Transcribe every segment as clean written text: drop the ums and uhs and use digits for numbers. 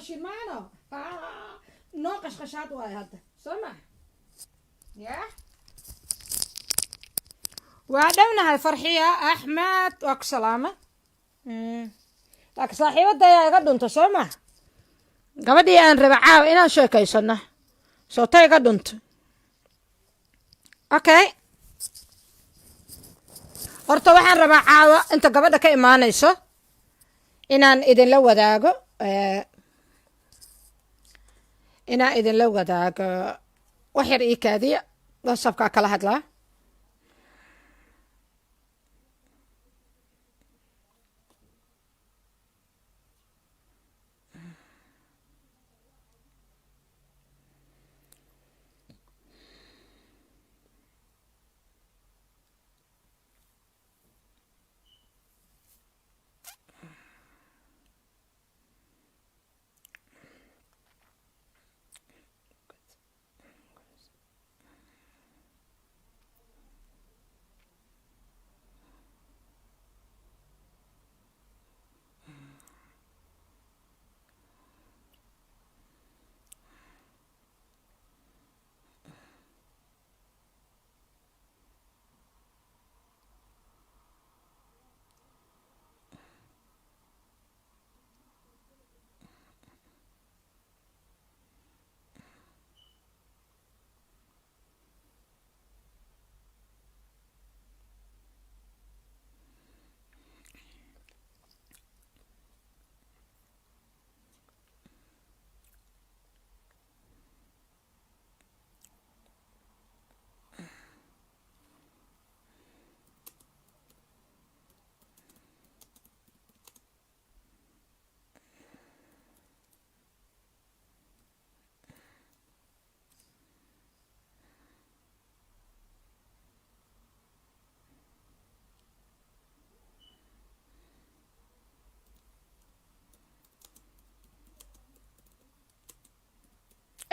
قشقشين معنا نو قشقشات واي هذا سمع يا وعدونا هاي فرحية أحمد وك سلامة لك صاحبة دايا قد انت سمع gabadhii aan raba caawa inaan sheekaysano sootay ga dhunto okay horta waxaan rabaa caawa inta gabadha ka imaanayso inaan idinla wadaago wax yar ii kaadiya whatsappkaa kala hadlaa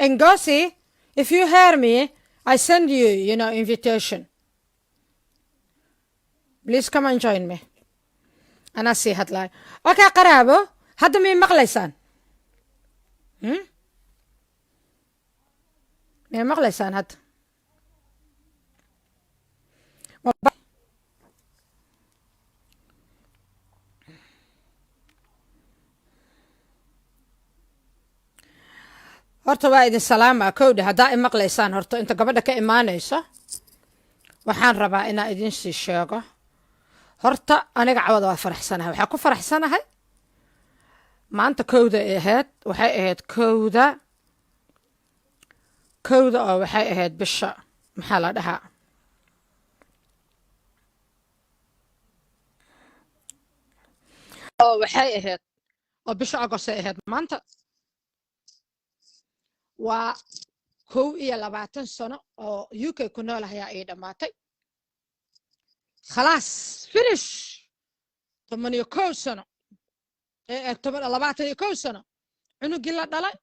NGozi, if you hear me, I send you, invitation. Please come and join me. أنا سي هتلاقي. أوكي قرابو. هذا مين مغليسان؟ مين مغليسان هذا؟ horta waa idin salaama kowdha haddaa i maqlaysaan horta inta gabadha ka imaanayso waxaan rabaa inaan idin sii sheego horta aniga cawada waa faraxsanahay waxaa ku faraxsanahay maanta kowda waxay ahayd kowda oo waxay ahayd bisha maxaa la dhahaa oo waxay ahayd oo bisha agostay ahayd maanta waa 21 sano oo UK ku noolahay ay dhamaatay خلاص finish 21 sano 21 sano cunugii la dhalay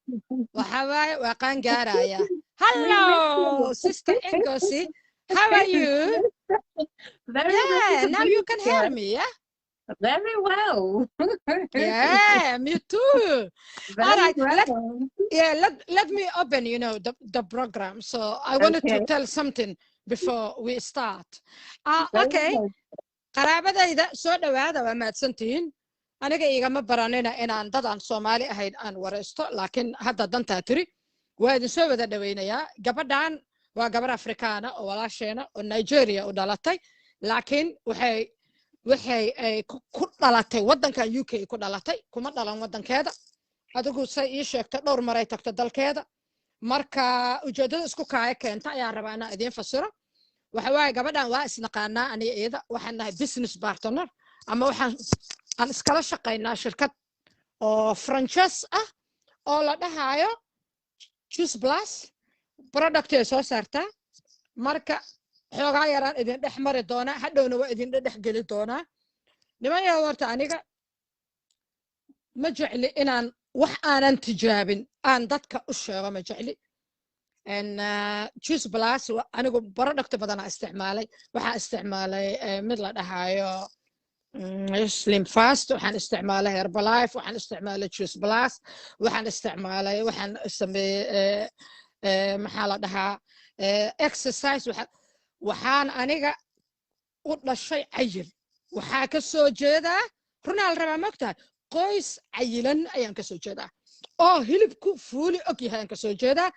waxa waaye waa qaan gaaraya hello sister NGozi how are you Very well. now you can hear me yeah Very well. yeah me too Very all right well. let me open the program so I wanted to tell something before we start okay qaraabadayda soo dhawaada waa maadsantihiin aniga igama baranina inaan dadaan Soomaali ahayn aan wareysto laakiin hadda dantaa tiri waa idin soo wada dhaweynayaa gabadhan waa gabar Afrikaana oo walaasheena oo Nigeria u dhalatay laakiin waxay ku dhalatay wadankan UK ku dhalatay kuma dhalan wadankeeda adigu say ii sheegtay dhowr maray tagto dalkeeda marka ujeedada isku kaaya keenta ayaan rabaa inaan idin fasiro waxa waaye gabadhan waa isnaqaanaa aniga iyada waxaan nahay business partner ama aan iskala shaqaynaa shirkad oo franchise ah oo la dhahayo Juice Plus product ay soo saartaa marka xoogaa yaraan idin dhex mari doonaa hadhowna waa idin dhex geli doonaa nimanyaa horta aniga ma jecli inaan wax aanan tijaabin aan dadka u sheego ma jecli Juice Plus anigu product badan isticmaalay waxaa isticmaalay mid la dhahayo slim fast waxaan isticmaalay herbalife waxaan isticmaalay juice plus waxaan isticmaalay waxaan sameeyay maxaa la dhahaa exercise waxaan aniga u dhashay cayil waxaa ka soo jeedaa runaal rabaa mogtahay qoys cayilan ayaan ka soo jeedaa oo hilibku fuuli og yahay aan ka soo jeedaa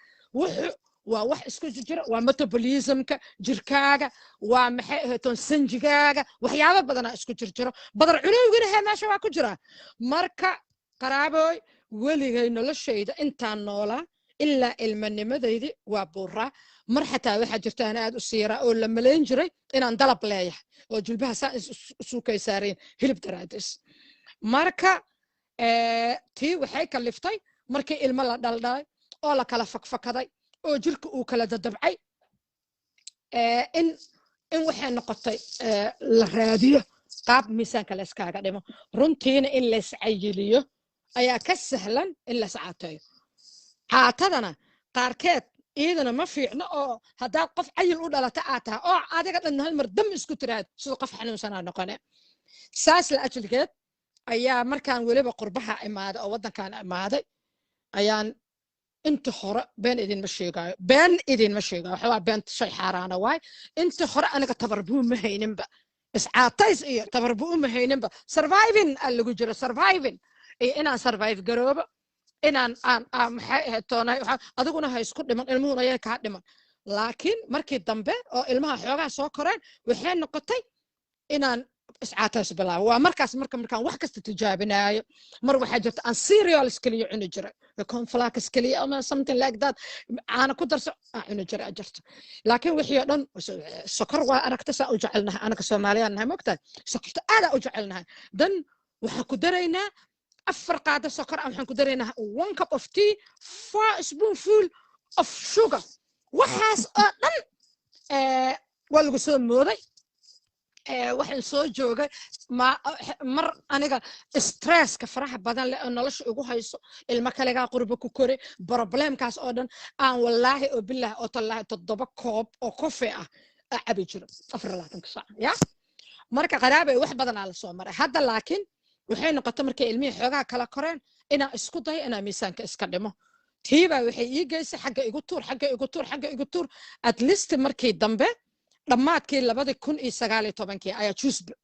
waa wax isku jira waa metabolismka jirkaaga waa maxay ahaytoon sanjigaaga waxyaabo badanaa isku jirjiro badar cunowgina hee meesha waa ku jira marka qaraaboy weligay noloshayda intaan noolaa ilaa ilmanimadaydi waa buuraa mar xataa waxaa jirta aan aad u siiraa oo la malayn jiray inaan dalab leeyahay oo jilbaha saa isukay saareen hilib daraadis marka tii waxay kaliftay markii ilmo la dhaldhalay oo la kala fakfakaday oo jirka uu kala dadabcay in waxay noqotay la raadiyo qaab miisaanka la iskaaga dhimo runtiina in la iscayiliyo ayaa ka sahlan in la iscaateeyo caatadana qaarkeed iyadana ma fiicno oo haddaad qof cayil u dhalata aad tahay oo adiga dhan hal mar dam isku tiraad sida qof xanuunsanaa noqone saas la ajligeed ayaa markaan weliba qurbaha imaaday oo waddankaan imaaday ayaan inta hore been idinma sheegaayo waxaa been shay xaaraana waay inta hore aniga tabarbuu ma hayninba iscaatays iyo tabarbuu ma hayninba surviving aa lagu jiro surviving iyo inaan survive garoobo inaan maxay ahayd toonay adiguna ha isku dhiman ilmuhuna ayaa kaa dhiman laakiin markii dambe oo ilmaha xoogaa soo koreen waxay noqotay inaan iscaatays bilaabo waa markaas markaan wax kasta tijaabinaayo mar waxaa jirta aan cereals kaliya cuni jiray cornflakes kaliya ama something like that aana ku darso aan cuni jiray jirto laakiin wixii oo dhan sokor waa aragta saa u jecelnahay anaka Soomaaliyaan nahay mogtahay sokorta aad u jecelnahay dan waxaan ku daraynaa 4 qaado sokor waxaan ku daraynaa 1 cup of tea 4 spoonful of sugar waxaas oo dhan waa lagu soo mooday waxaan soo joogay mar aniga stresska faraha badan leh oo nolosha ugu hayso ilmo kalegaa qurbo ku kore problemkaas oo dhan aan wallaahi oo bilaahi oo tallaahi 7 koob oo coffee ah cabi jiro 24 saac ya marka qaraabay wax badan la soo maray hadda laakiin waxay noqotay markay ilmihii xoogaa kala koreen inaan isku dayo inaan miisaanka iska dhimo tiiba waxay ii geysay xagga igu tuur at least markii dambe dhammaadkii 2019 ayaa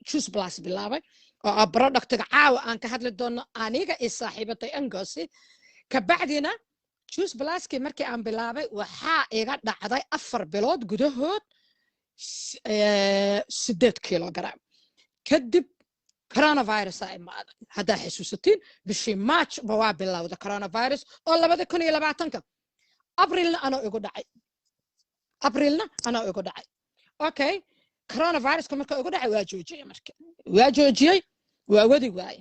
juice plus bilaabay oo productga caawa aan ka hadli doono aniga iyo saaxiibatay NGozi ka bacdina juice pluskii markii aan bilaabay waxaa iga dhacday 4 bilood gudahood 8 kilogram kadib coronavirus ay imaaday haddaa xasuusatiin bishii March waa bilowday coronavirus oo 2020 Aprilna anoo igu dhacay okay coronavirus marka ugu dhacay waa joojiyay waa wadi waay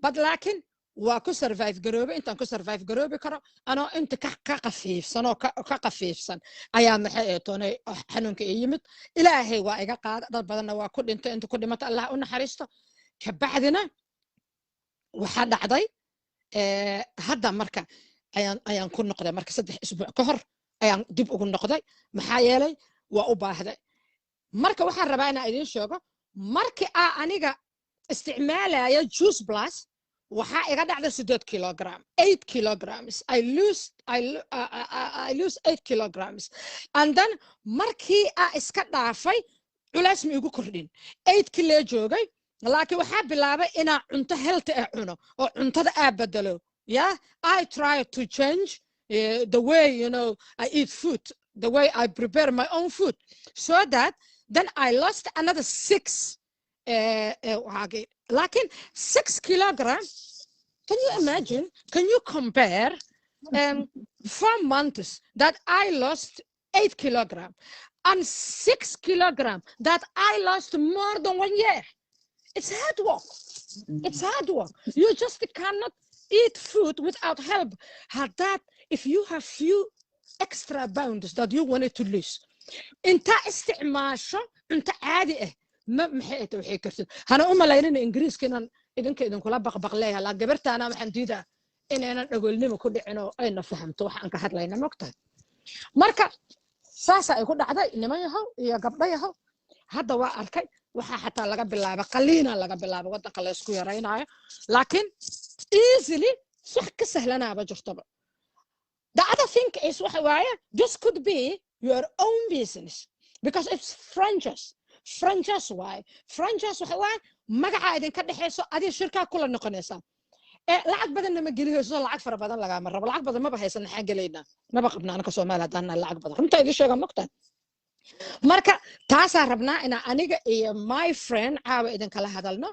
bad laakiin waa ku survive garoobay intaan ku survive garoobi karo anoo inta ka qafiifsan ayaa maxay toonay xanuunka yimid ilaahay waa iga qaada dad badanna waa ku dhintay inta ku dhimata Allah u naxariisto ka bacdina waxa dhacday hadda marka ayaan ku noqday marka 3 isbuuc ka hor ayaan dib ugu noqday maxaa yeelay waa u baahday marka waxaan rabaa inaan idin sheego markii aniga isticmaalaya juice plus waxa iga dhacday 8 kilogram 8 kilograms I lose 8 kilograms and then markii iska dhaafay culays ma igu kordhin 8 kilo joogay laakiin waxa bilaabay inaan cunto healthy cuno oo cuntada bedelo yeah I try to change the way I eat food the way I prepare my own food so that then I lost another 6 لكن 6 kilograms can you imagine can you compare 4 months that I lost 8 kilograms and 6 kilograms that I lost more than 1 year it's hard work you just cannot eat food without help that if you have few extra pounds that you wanted to lose انت استعماشه انت عادي ما محيت وحي كرتد انا ملايين انجليز كان idin kula baqbaqleeyahay la gabarta ana waxaan diidaa inaan dhagoolnimo ku dhicino ayna fahamto wax aan ka hadlayna mogtahay marka saasa ay ku dhacday niman yahow iyo gabdho yahow hadda waa arkay waxaa xataa laga bilaaba qaliina laga bilaaba waddanka la isku yaraynayo laakiin easily wax ka sahlanaaba jirtaba. The other thing is waxa waaye this could be your own business because it's franchise waaye franchise waxa waaye magaca idinka dhexeyso adiga shirkaa kula noqonaysaa lacag badanna ma gelihayso lacag fara badan lagama rabo lacag badan maba haysan maxaa gelaynaa maba qabnaa anaka Soomaali haddaan lacag badan runta idin sheega mogtaan marka taasaa rabnaa inaa aniga iyo my friend caawa idinkala hadalno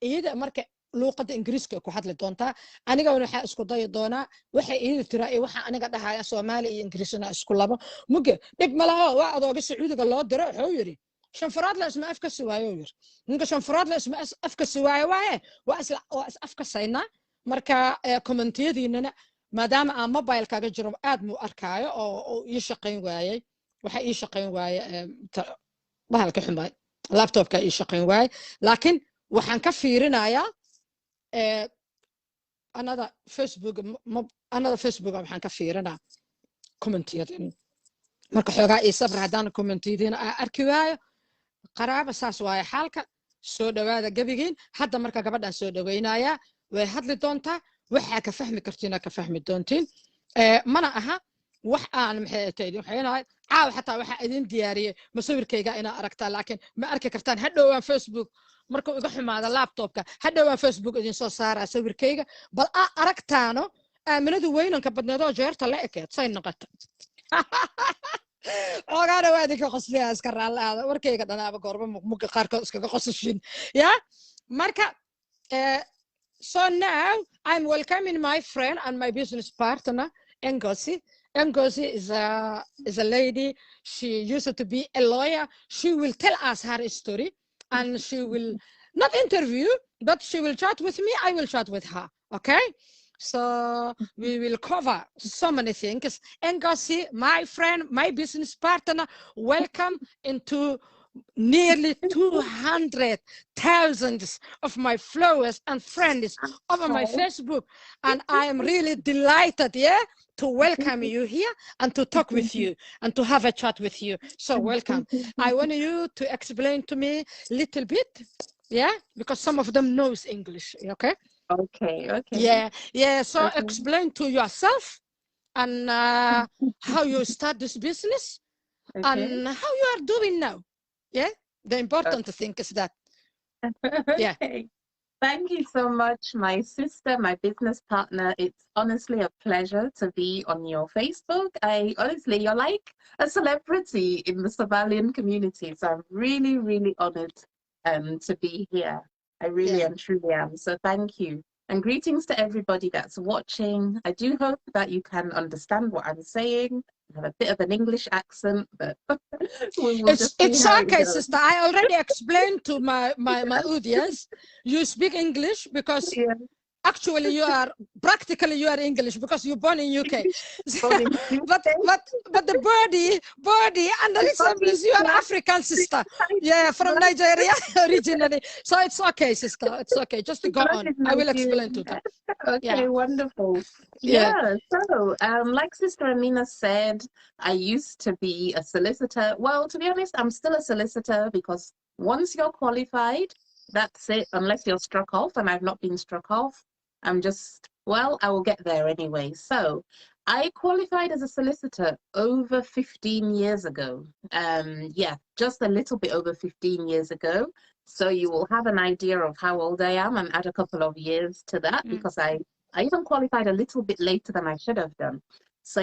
iyada marka luuqadda ingiriiska ku hadli doontaa aniga waxaa isku dayi doonaa waxay iyada tiraa iyo waxa aniga dhahaya Soomaali iyo Ingiriisna isku labo muge dhib ma laha waa adooga Sacuudiga loo diro wuxuu yiri shanfaraad la isma afka siwaayo yiri ninka shanfaraad la isma afka siwaayo waaye waa is afka sayna marka commentiyadiinana maadaama aan mobile kaaga jiro aad mu arkaayo oo ii shaqeyn waayay waxa ii shaqeyn waayay bahalka xumay laptopka ii shaqeyn waayay laakiin waxaan ka fiirinayaa another Facebook waxaan ka fiirinaa commentiyadin marka xoogaa ii sabr haddaan commentiyadina arki waayo qaraaba saas waaye xaalka soo dhawaada gabigiin hadda marka gabadhan soo dhaweynayaa way hadli doontaa waxaa ka fahmi kartiina ka fahmi doontiin mana aha wax aan maxay tahay waxaynahay caaw xataa waxa idin diyaariyay masawirkayga inaa aragtaa laakiin ma arki kartaan hadhowaan Facebook markuu iga xumaado laptopka hadhowaan Facebook idin soo saaraa sawirkayga bal aragtaano aaminadu weynanka badneedoo jeerta la ekeed say noqoto ogaana waa idinka qosliyaa iska raallaada warkayga dhanaaba goorba mugga qaarkood iskaga qosashin ya marka so now I'm welcoming my friend and my business partner NGozi. NGozi is a lady. She used to be a lawyer. She will tell us her story and she will not interview, but she will chat with me. I will chat with her. Okay? So we will cover so many things. NGozi, my friend, my business partner, welcome into nearly 200,000 of my followers and friends over my Facebook. And I am really delighted, to welcome you here and to talk with you and to have a chat with you. So welcome. I want you to explain to me a little bit, because some of them knows English, okay? Okay. Yeah. So explain to yourself and how you start this business and how you are doing now. Yeah, the important thing is that. Yeah. Thank you so much, my sister, my business partner. It's honestly a pleasure to be on your Facebook. You're like a celebrity in the Somalian community. So I'm really, really honored to be here. I really and truly am. So thank you. And greetings to everybody that's watching. I do hope that you can understand what I'm saying. I have a bit of an English accent, but it's okay, sister. I already explained to my audience. You speak English because actually you are practically English because you're born in UK. but the body and the resemblance, you are African, sister. Yeah, from Nigeria originally. So it's okay, sister. It's okay. Just go on. I will explain to them. Okay, wonderful. So like Sister Amina said, I used to be a solicitor. Well, to be honest, I'm still a solicitor because once you're qualified, that's it, unless you're struck off, and I've not been struck off. I'm just, I will get there anyway. So I qualified as a solicitor over 15 years ago. Just a little bit over 15 years ago. So you will have an idea of how old I am and add a couple of years to that because I even qualified a little bit later than I should have done. So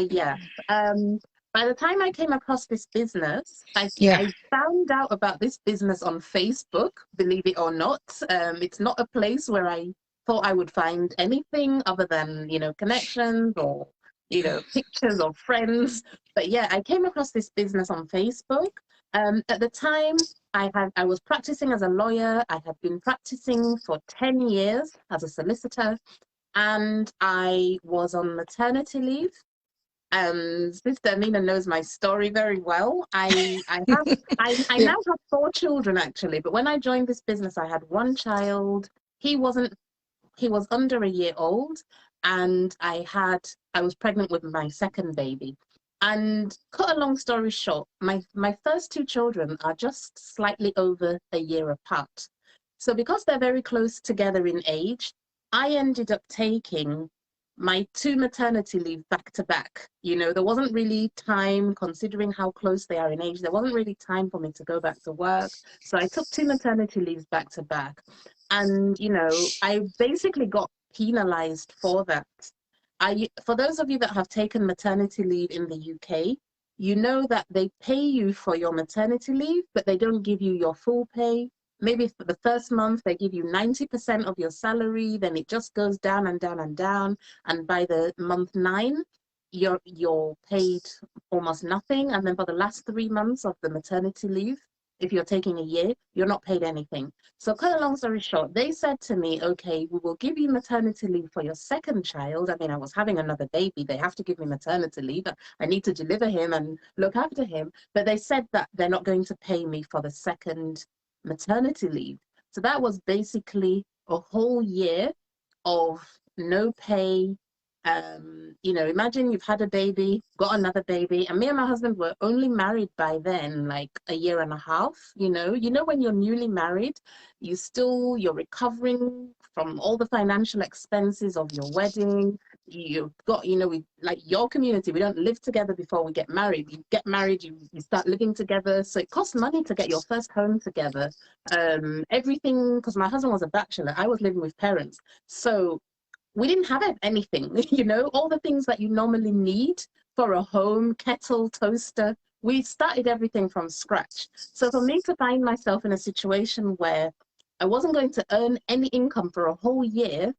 by the time I came across this business, I found out about this business on Facebook, believe it or not. It's not a place where I thought I would find anything other than, connections or, pictures of friends. But I came across this business on Facebook. At the time, I was practicing as a lawyer. I had been practicing for 10 years as a solicitor, and I was on maternity leave. Sister Amina knows my story very well. I now have 4 children actually, but when I joined this business, I had 1 child. He was under a year old, and I was pregnant with my second baby. And cut a long story short, my first two children are just slightly over a year apart. So because they're very close together in age, I ended up taking my two maternity leave back to back. You know, there wasn't really time, considering how close they are in age, there wasn't really time for me to go back to work. So I took two maternity leaves back to back. And, you know, I basically got penalized for that. For those of you that have taken maternity leave in the UK, you know that they pay you for your maternity leave, but they don't give you your full pay. Maybe for the first month, they give you 90% of your salary, then it just goes down and down and down. And by the month 9, you're paid almost nothing. And then for the last 3 months of the maternity leave, if you're taking a year, you're not paid anything. So cut a long story short, they said to me, okay, we will give you maternity leave for your second child. I mean, I was having another baby. They have to give me maternity leave. I need to deliver him and look after him. But they said that they're not going to pay me for the second maternity leave. So that was basically a whole year of no pay. You know, imagine you've had a baby, got another baby, and me and my husband were only married by then, like a year and a half. You know, when you're newly married, you're recovering from all the financial expenses of your wedding. You've got, you know, we, like your community, we don't live together before we get married. You get married, you start living together. So it costs money to get your first home together. Everything, because my husband was a bachelor, I was living with parents. So we didn't have anything, you know, all the things that you normally need for a home, kettle, toaster. We started everything from scratch. So for me to find myself in a situation where I wasn't going to earn any income for a whole year,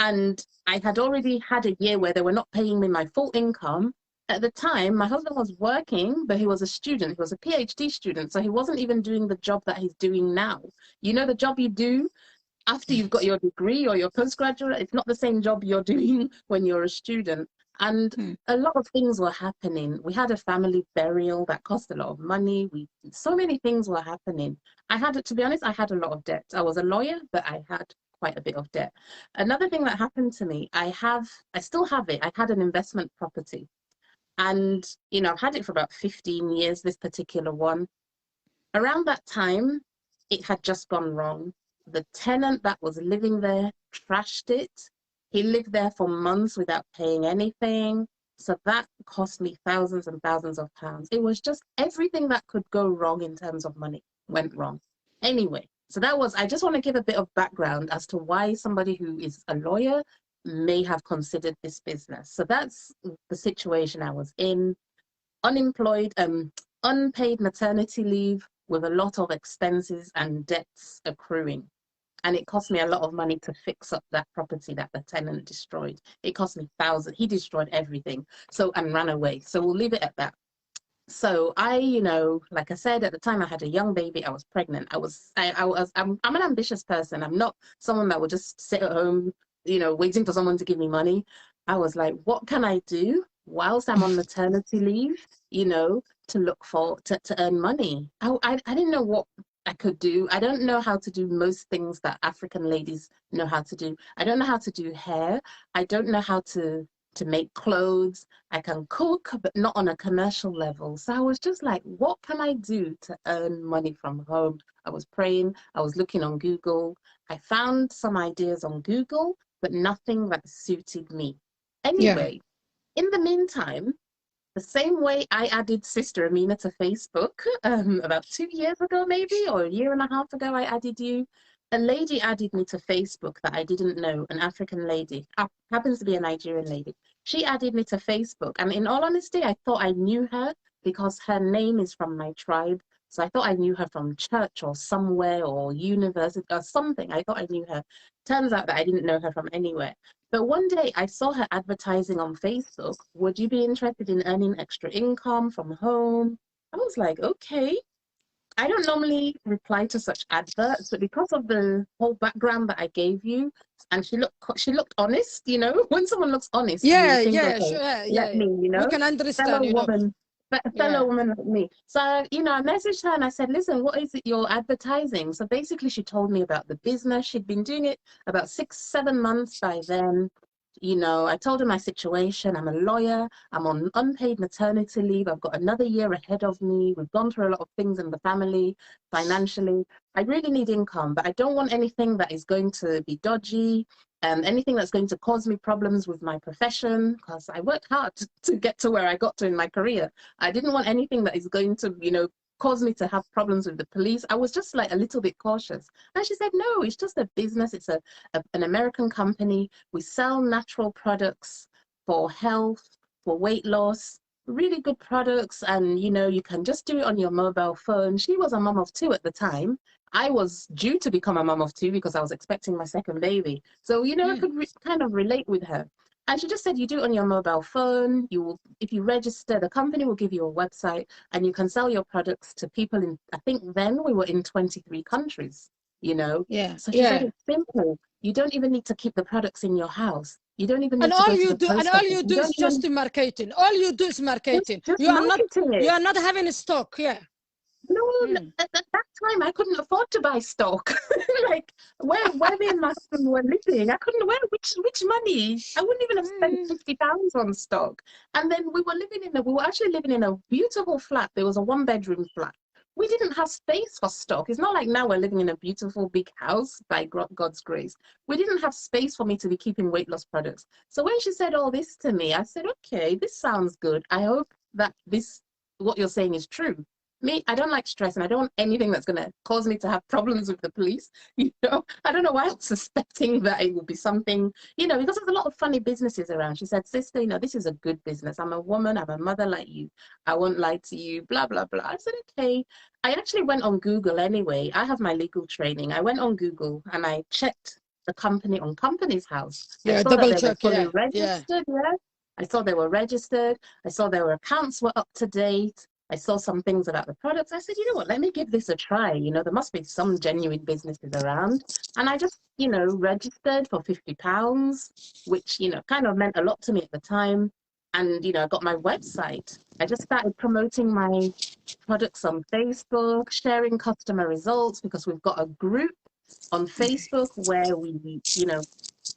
and I had already had a year where they were not paying me my full income. At the time, my husband was working, but he was a student. He was a PhD student, so he wasn't even doing the job that he's doing now. You know, the job you do after you've got your degree or your postgraduate, it's not the same job you're doing when you're a student. And a lot of things were happening. We had a family burial that cost a lot of money. So many things were happening. To be honest, I had a lot of debt. I was a lawyer, but I had quite a bit of debt. Another thing that happened to me, I still have it. I had an investment property. And, you know, I've had it for about 15 years, this particular one. Around that time, it had just gone wrong. The tenant that was living there trashed it. He lived there for months without paying anything. So that cost me thousands and thousands of pounds. It was just everything that could go wrong in terms of money went wrong. Anyway, so I just want to give a bit of background as to why somebody who is a lawyer may have considered this business. So that's the situation I was in. Unemployed, unpaid maternity leave with a lot of expenses and debts accruing. And it cost me a lot of money to fix up that property that the tenant destroyed. It cost me thousands. He destroyed everything. And ran away. So we'll leave it at that. So you know, like I said, at the time I had a young baby. I was pregnant. I'm an ambitious person. I'm not someone that will just sit at home, you know, waiting for someone to give me money. I was like, what can I do whilst I'm on maternity leave, you know, to earn money? I didn't know what I could do. I don't know how to do most things that African ladies know how to do. I don't know how to do hair. I don't know how to make clothes. I can cook, but not on a commercial level. So I was just like, what can I do to earn money from home? I was praying. I was looking on Google. I found some ideas on Google, but nothing that suited me. Anyway, in the meantime, the same way I added Sister Amina to Facebook about 2 years ago, maybe, or a year and a half ago, I added you. A lady added me to Facebook that I didn't know, an African lady, happens to be a Nigerian lady. She added me to Facebook. And in all honesty, I thought I knew her because her name is from my tribe. So I thought I knew her from church or somewhere or university or something. I thought I knew her. Turns out that I didn't know her from anywhere. But one day I saw her advertising on Facebook. Would you be interested in earning extra income from home? I was like, okay. I don't normally reply to such adverts, but because of the whole background that I gave you, and she looked honest, you know, when someone looks honest, you think, okay, sure, let me, you know, we can understand, you know. Fellow woman like me. So, you know, I messaged her and I said, listen, what is it you're advertising? So basically she told me about the business. She'd been doing it about 6-7 months by then. you know, I told her my situation. I'm a lawyer. I'm on unpaid maternity leave. I've got another year ahead of me. We've gone through a lot of things in the family, financially. I really need income, but I don't want anything that is going to be dodgy, anything that's going to cause me problems with my profession, because I worked hard to get to where I got to in my career. I didn't want anything that is going to, you know, cause me to have problems with the police. I was just like a little bit cautious. And she said, no, it's just a business. It's an American company. We sell natural products for health, for weight loss, really good products. And, you know, you can just do it on your mobile phone. She was a mom of 2 at the time. I was due to become a mom of 2 because I was expecting my second baby. So, you know, I could kind of relate with her. And she just said, you do it on your mobile phone. You will, if you register, the company will give you a website and you can sell your products to people in, I think then we were in 23 countries, you know? Yeah. So she said, it's simple. You don't even need to keep the products in your house. You don't even need And to all go to you the do, and post all office. you do is just marketing. All you do is marketing. Just You are not, marketing it. you are not having stock. Yeah. No, at that time I couldn't afford to buy stock. Like where me and my husband were living, I couldn't. Which money? I wouldn't even have spent £50 on stock. And then we were actually living in a beautiful flat. There was a 1-bedroom flat. We didn't have space for stock. It's not like now we're living in a beautiful big house by God's grace. We didn't have space for me to be keeping weight loss products. So when she said all this to me, I said, okay, this sounds good. I hope that what you're saying is true. Me, I don't like stress and I don't want anything that's going to cause me to have problems with the police. You know, I don't know why I'm suspecting that it will be something, you know, because there's a lot of funny businesses around. She said, sister, you know, this is a good business. I'm a woman, I'm a mother like you. I won't lie to you, blah, blah, blah. I said, okay. I actually went on Google anyway. I have my legal training. I went on Google and I checked the company on Companies House. Yeah, I saw double that they were check. fully Yeah. registered. Yeah. I saw they were registered. I saw their accounts were up to date. I saw some things about the products. I said, you know what, let me give this a try. You know, there must be some genuine businesses around. And I just, you know, registered for £50, which, you know, kind of meant a lot to me at the time. And, you know, I got my website. I just started promoting my products on Facebook, sharing customer results, because we've got a group on Facebook where we, you know,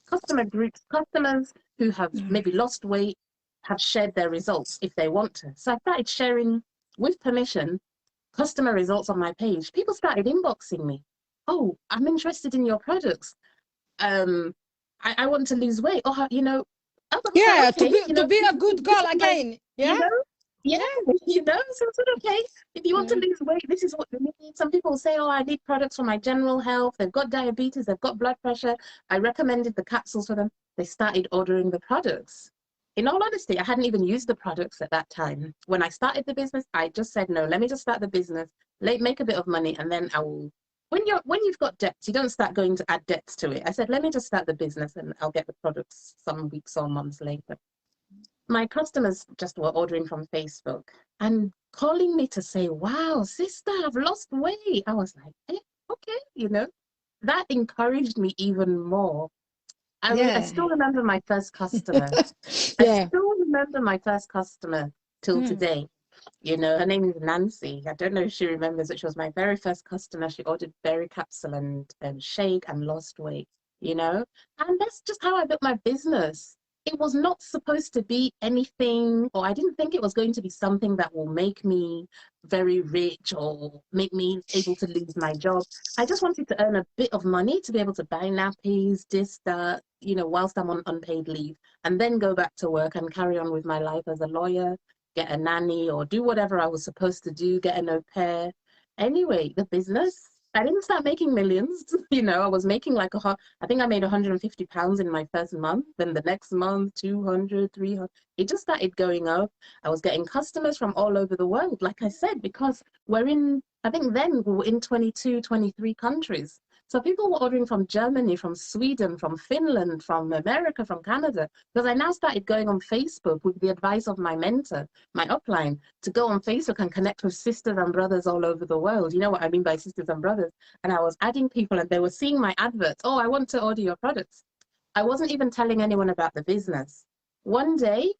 customers who have maybe lost weight have shared their results if they want to. So I started sharing, with permission, customer results on my page. People started inboxing me. Oh, I'm interested in your products. I want to lose weight. Or, you know, Yeah, okay, to be a good girl again. Yeah. You know? Yeah, you know, so I said, okay, if you want to lose weight, this is what you need. Some people say, oh, I need products for my general health. They've got diabetes, they've got blood pressure. I recommended the capsules for them. They started ordering the products. In all honesty, I hadn't even used the products at that time. When I started the business, I just said, no, let me just start the business, make a bit of money, and then I will. When you've got debts, you don't start going to add debts to it. I said, let me just start the business and I'll get the products some weeks or months later. My customers just were ordering from Facebook and calling me to say, wow, sister, I've lost weight. I was like, okay, you know, that encouraged me even more. I still remember my first customer. I still remember my first customer till today. You know, her name is Nancy. I don't know if she remembers it. She was my very first customer. She ordered berry capsule and shake and lost weight, you know, and that's just how I built my business. It was not supposed to be anything, or I didn't think it was going to be something that will make me very rich or make me able to lose my job. I just wanted to earn a bit of money to be able to buy nappies, this, that, you know, whilst I'm on unpaid leave, and then go back to work and carry on with my life as a lawyer, get a nanny, or do whatever I was supposed to do, get an au pair. Anyway, the business, I didn't start making millions. You know, I was making like I think I made £150 in my first month. Then the next month, 200, 300. It just started going up. I was getting customers from all over the world, like I said, because I think then we were in 22, 23 countries. So people were ordering from Germany, from Sweden, from Finland, from America, from Canada, because I now started going on Facebook with the advice of my mentor, my upline, to go on Facebook and connect with sisters and brothers all over the world. You know what I mean by sisters and brothers? And I was adding people and they were seeing my adverts. Oh, I want to order your products. I wasn't even telling anyone about the business. One day,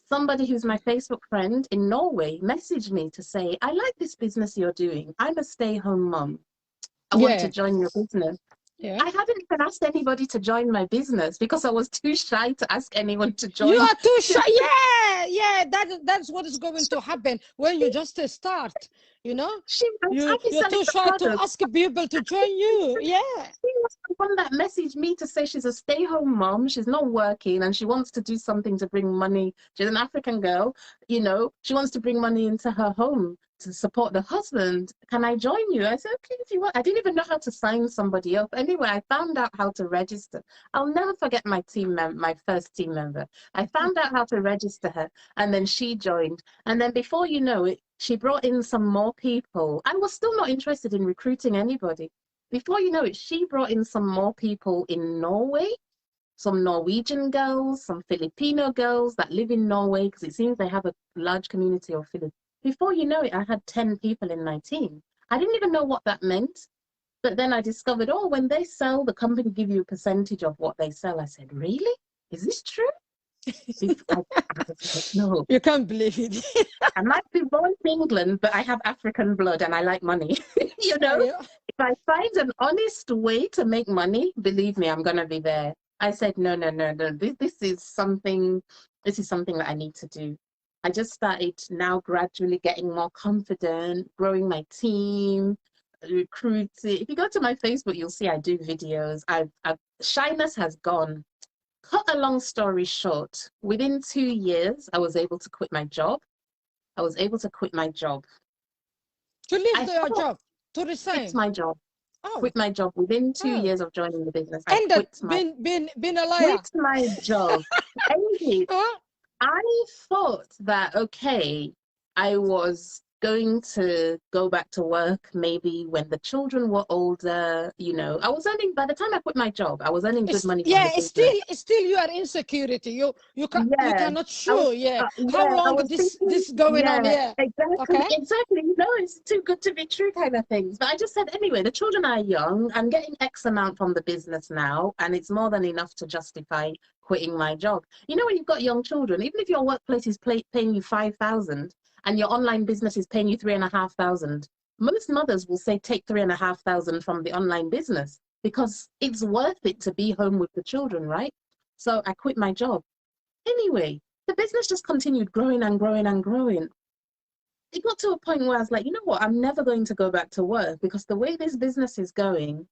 somebody who's my Facebook friend in Norway messaged me to say, I like this business you're doing. I'm a stay-home mom. I want to join your business. Yeah. I hadn't even asked anybody to join my business because I was too shy to ask anyone to join. You are too shy. Yeah. That's what is going to happen when you just start. You know, you're too shy to ask people to join you. Yeah. She was the one that messaged me to say she's a stay-home mom. She's not working and she wants to do something to bring money. She's an African girl, you know. She wants to bring money into her home to support the husband. Can I join you? I said, okay, if you want. I didn't even know how to sign somebody up. Anyway, I found out how to register. I'll never forget my my first team member. I found out how to register her, and then she joined. And then before you know it, she brought in some more people. I was still not interested in recruiting anybody. Before you know it, she brought in some more people in Norway, some Norwegian girls, some Filipino girls that live in Norway, because it seems they have a large community of Filipinos. Before you know it, I had 10 people in my team. I didn't even know what that meant. But then I discovered, oh, when they sell, the company give you a percentage of what they sell. I said, really? Is this true? No. You can't believe it. I might be born in England, but I have African blood and I like money. You know, Yeah. if I find an honest way to make money, believe me, I'm going to be there. I said, no. This is something that I need to do. I just started now gradually getting more confident, growing my team, recruiting. If you go to my Facebook, you'll see I do videos. Shyness has gone. Cut a long story short, within 2 years, I was able to quit my job. To leave your job, to resign. Quit my job. Oh. Quit my job within 2 years of joining the business. Been a liar. Quit my job. I thought that, okay, I was going to go back to work maybe when the children were older. You know, I was earning, by the time I quit my job, I was earning good money. Yeah, still you are insecurity. You cannot sure. How long this going on? Yeah, exactly. You know, it's too good to be true kind of things. But I just said, anyway, the children are young. I'm getting X amount from the business now, and it's more than enough to justify quitting my job. You know, when you've got young children, even if your workplace is paying you 5,000 and your online business is paying you 3,500, most mothers will say take 3,500 from the online business because it's worth it to be home with the children, right? So I quit my job. Anyway, the business just continued growing and growing and growing. It got to a point where I was like, you know what, I'm never going to go back to work because the way this business is going,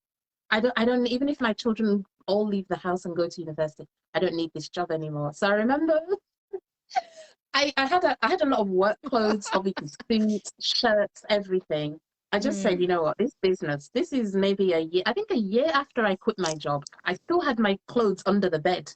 I don't even if my children all leave the house and go to university, I don't need this job anymore. So I remember I had a lot of work clothes, obviously suits, shirts, everything. I just said, you know what, this business, this is maybe a year. I think a year after I quit my job, I still had my clothes under the bed.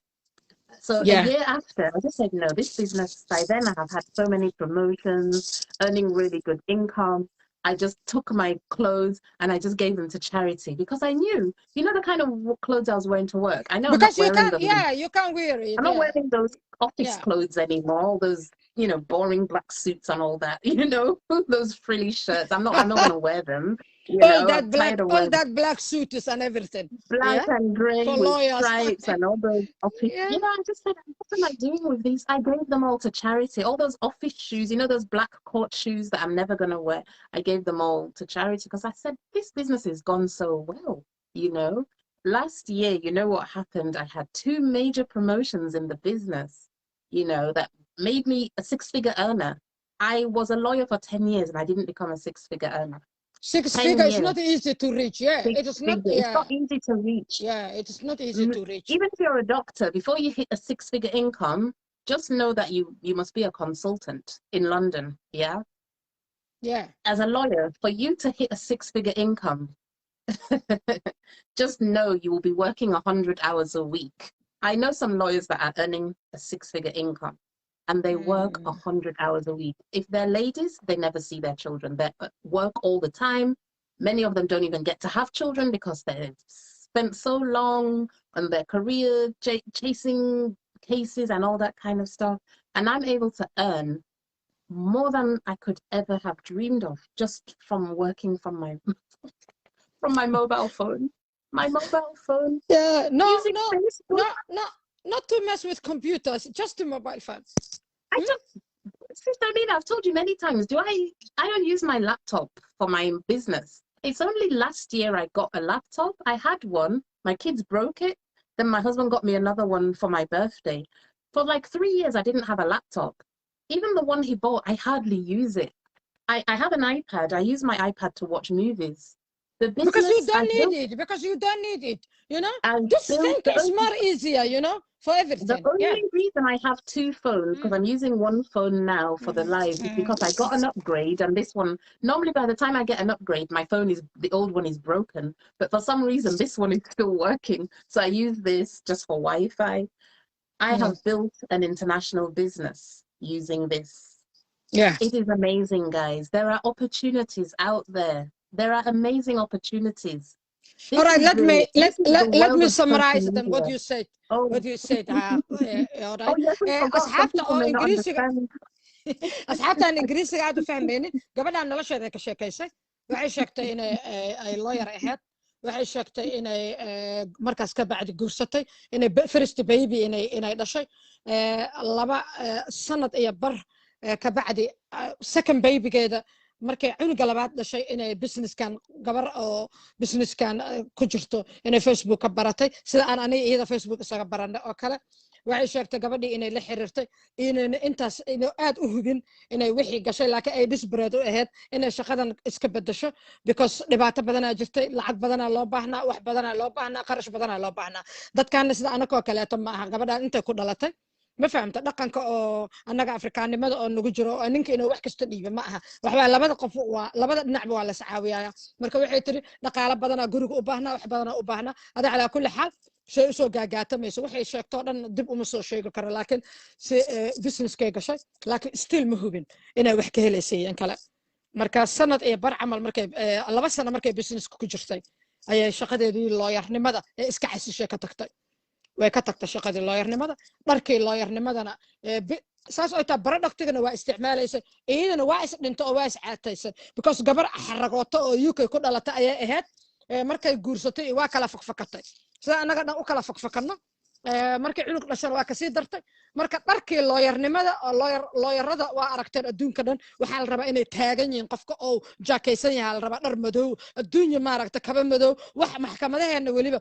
So a year after, I just said, no, this business, by then I have had so many promotions, earning really good income. I just took my clothes and I just gave them to charity because I knew, you know, the kind of clothes I was wearing to work. I know because I'm not wearing them. you can't wear it. I'm not wearing those office clothes anymore. All those, you know, boring black suits and all that. You know, those frilly shirts. I'm not going to wear them. All that black suits and everything. Black and grey with stripes and all those office. You know, I just said, what am I doing with these? I gave them all to charity. All those office shoes, you know, those black court shoes that I'm never going to wear. I gave them all to charity because I said, this business has gone so well, you know. Last year, you know what happened? I had 2 major promotions in the business, you know, that made me a 6-figure earner. I was a lawyer for 10 years and I didn't become a 6-figure earner. 6 figures is not easy to reach. It is not. It's not easy to reach. It is not easy to reach. Even if you're a doctor, before you hit a 6-figure income, just know that you must be a consultant in London. Yeah. As a lawyer, for you to hit a 6-figure income, just know you will be working 100 hours a week. I know some lawyers that are earning a 6-figure income. And they work 100 hours a week. If they're ladies, they never see their children. They work all the time. Many of them don't even get to have children because they've spent so long on their career chasing cases and all that kind of stuff. And I'm able to earn more than I could ever have dreamed of just from working from my from my mobile phone. My mobile phone. Yeah, not to mess with computers, just a mobile phone. Sister Amina, I've told you many times, I don't use my laptop for my business. It's only last year I got a laptop. I had one. My kids broke it. Then my husband got me another one for my birthday. For like 3 years, I didn't have a laptop. Even the one he bought, I hardly use it. I have an iPad. I use my iPad to watch movies. The business because you don't need it. Because you don't need it. You know, this thing is more easier. You know, for everything. The only reason I have 2 phones, because I'm using one phone now for the live, is because I got an upgrade, and this one, normally by the time I get an upgrade, my phone is, the old one is broken, but for some reason this one is still working, so I use this just for Wi-Fi. I have built an international business using this. Yeah, it is amazing, guys. There are opportunities out there. There are amazing opportunities. All right, let me summarize them what you said. What you said. All right. أصحابتا إنجليزي قاعدوا فاهميني قبلها نلاشة ذاك الشيء كيسة waxay sheegtay inay ay lawyer ahayd waxay sheegtay inay markaas ka bacdi guursatay inay first baby inay dhashay 2 sanad iyo bar ka bacdi second babygeeda markay cunuga labaad dhashay inay businesskan gabar oo businesskan ku jirto inay Facebook ka baratay sida aan aniga iyada Facebook isaga baranay oo kale waxay sheegtay gabadhii inay la xiriirtay intaas inay aad u hubin inay wixii gashay laakiin ay desperate u ahayd inay shaqadan iska bedesho because dhibaato badanaa jirtay lacag badanaa loo baahnaa wax badanaa loo baahnaa qarash badanaa loo baahnaa dadkaana sida anakoo kaleeto ma aha gabadhaan intay ku dhalatay ma fahamta dhaqanka oo annaga afrikaanimada oo nagu jiro oo ninka inuu wax kasta dhiibo ma aha waxbaa labada qof waa labada dhinacba waa la sacaawiyaa marka waxay tiri dhaqaale badanaa guriga u baahnaa wax badanaa u baahnaa ada calaa kulli xaal shay usoo gaagaatamayso waxay sheegtoo dhan dib uma soo sheegi karo laakiin si businesskay gashay laakiin still ma hubin inay wax ka helaysayeen kale marka sanad iyo bar camal markay 2 sano markay businesska ku jirtay ayay shaqadeedii looyarnimada ee iska xasishay ka tagtay way ka tagtay shaqadii looyarnimada dharkii looyarnimadana saas oo taa productigana waa isticmaalaysay iyadana waa is dhinto oo waa is caataysay because gabar xaragooto oo UK ku dhalatay ayay ahayd markay guursatay waa kala fakfakatay sida anaga dhan u kala fakfakanno markay cunug dhashan waa kasii dartay marka dharkii looyarnimada oo looyarada waa aragteen adduunka dhan waxaa la rabaa inay taagan yihiin qofka oo jaakaysan yahay la rabaa dhar madow adduunya maaragta kaba madow wax maxkamadaheena weliba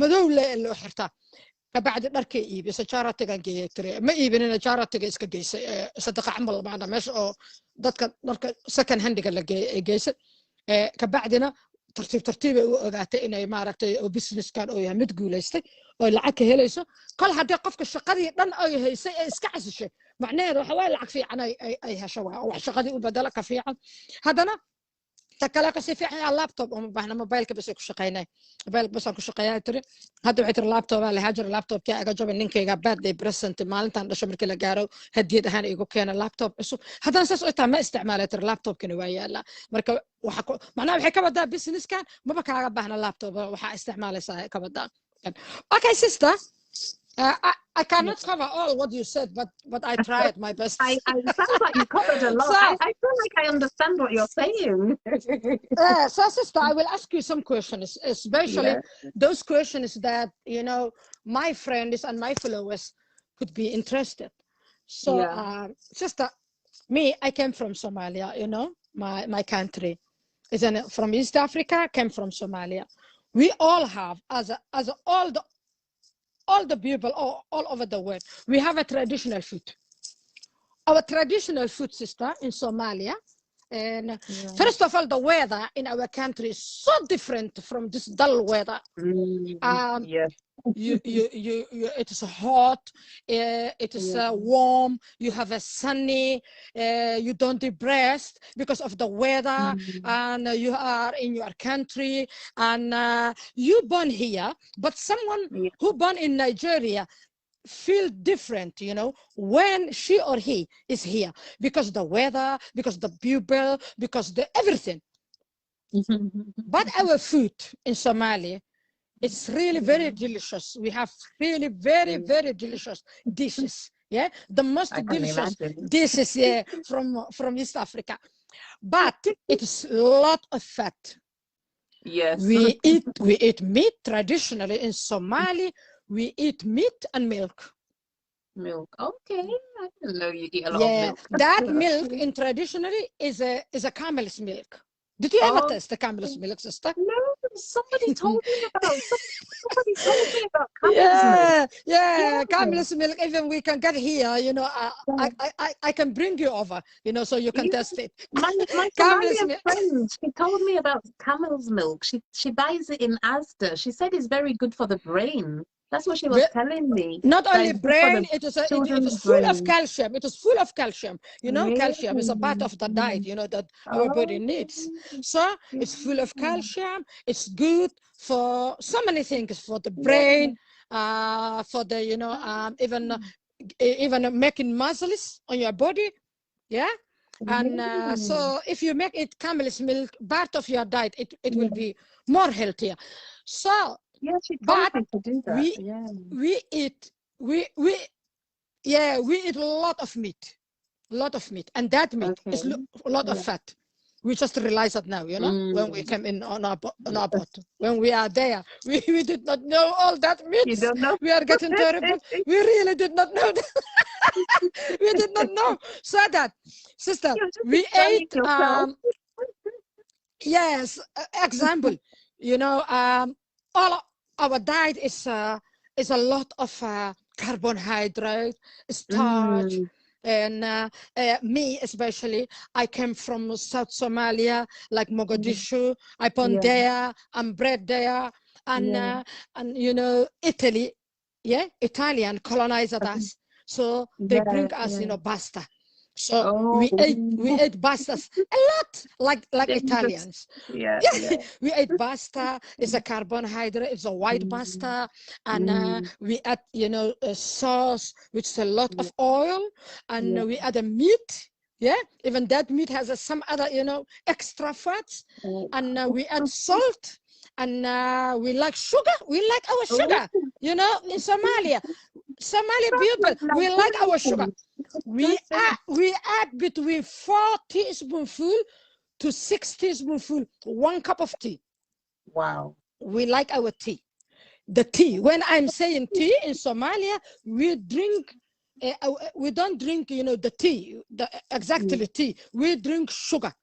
madow loo xirtaa kabacdi dharkay iibisay charity-gan geeyay tiri ma iibinina charity-ga iska geysay sadaqa camal maana meesha oo dadka dharka second hand-ga la geysay kabacdina tartiib ay u ogaatay inay maaragtay oo businesskan oo yahay mid guuleystay oo lacag ka helayso kol haddii qofka shaqadii dhan ay haysay ee iska casishay macnaheedu waxa waa lacag fiican ay hesho waa wax shaqadii u bedela ka fiican haddana takala ka si fiican laptop oo baahna mobilka bas ku shaqeynay mobilka bas ku shaqeeyaa tiri hadda waxay tiri laptop la hajar laptopka aga jabay ninkayga birthday present maalintan dhashay markii la gaaro hadiyad ahaan igu keenay laptop cusub haddana saas oo taa ma isticmaalay tiri laptopkani waa yaala marka waxa macnaha waxay ka wadaa businesskan maba kaaga baahna laptop waxa isticmaalaysaa ka wadaa okay sister I cannot cover all what you said, but I tried my best. I sounds like you covered a lot. So, I feel like I understand what you're saying. So, sister, I will ask you some questions, especially those questions that, you know, my friends and my followers could be interested. So, sister, me, I came from Somalia, you know, my country. Isn't it? From East Africa, came from Somalia. We all have, as all the people all over the world, we have a traditional food. Our traditional food, sister, in Somalia, and first of all, the weather in our country is so different from this dull weather. It is hot, it is warm, you have a sunny, you don't depressed because of the weather, and you are in your country, and you born here, but someone who born in Nigeria feel different, you know, when she or he is here because the weather, because the people, because the everything. But our food in Somalia, it's really very delicious. We have really very, very delicious dishes. Yeah, the most delicious dishes from East Africa. But it's a lot of fat. Yes. We eat meat traditionally in Somali. We eat meat and milk. Milk. Okay. I didn't know you eat a lot of milk. That milk in traditionally is a camel's milk. Did you ever taste the camel's milk, sister? No, somebody told me about camel's milk. Yeah, camel's milk. Even we can get here, you know. I can bring you over, you know, so you can test it. My Somalian friend, she told me about camel's milk. She buys it in Asda. She said it's very good for the brain. That's what she was telling me. Not only brain, it is full of calcium. It is full of calcium. You know, calcium is a part of the diet, you know, that our body needs. So it's full of calcium. It's good for so many things, for the brain, for the, you know, even making muscles on your body. Yeah. And so if you make it camel's milk part of your diet, it will be more healthier. So yeah, she told me to do that. We eat a lot of meat, and that meat is a lot of fat. We just realize that now, you know, when we came in on our boat. When we are there, we did not know all that meat. You don't know? We are getting terrible. We really did not know that. We did not know. So that, sister, we ate, yes, example, you know, all our diet is a lot of carbohydrate, starch, and me especially. I came from South Somalia, like Mogadishu. I born there. I'm bred there, and you know, Italy, Italian colonized us, so they bring us, you know, pasta. So we ate pastas a lot, like Italians. We ate pasta. It's a carbohydrate. It's a white pasta, and we add, you know, a sauce which is a lot of oil, and we add a meat. Yeah, even that meat has some other, you know, extra fats, and we add salt, and we like sugar. We like our sugar. You know, in Somali people, we like our sugar. We add between 4 teaspoonful to 6 teaspoonful, 1 cup of tea. Wow. We like our tea. The tea. When I'm saying tea in Somalia, we drink. We don't drink, you know, the tea, exactly tea. We drink sugar.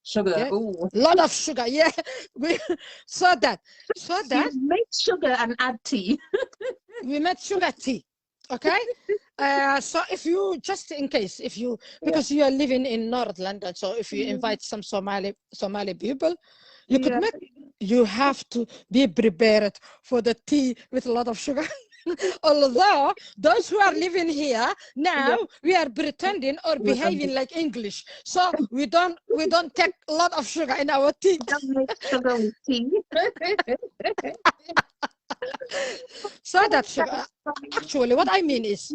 Sugar. Yeah? A lot of sugar. Yeah. So that. You make sugar and add tea. We make sugar tea. Okay. So if you, just in case, if you, because you are living in North London, so if you invite some Somali people, you could make, you have to be prepared for the tea with a lot of sugar. Although those who are living here now, we are pretending or behaving like English, so we don't take a lot of sugar in our tea. Don't make sugar with tea. So that sugar, actually, what I mean is,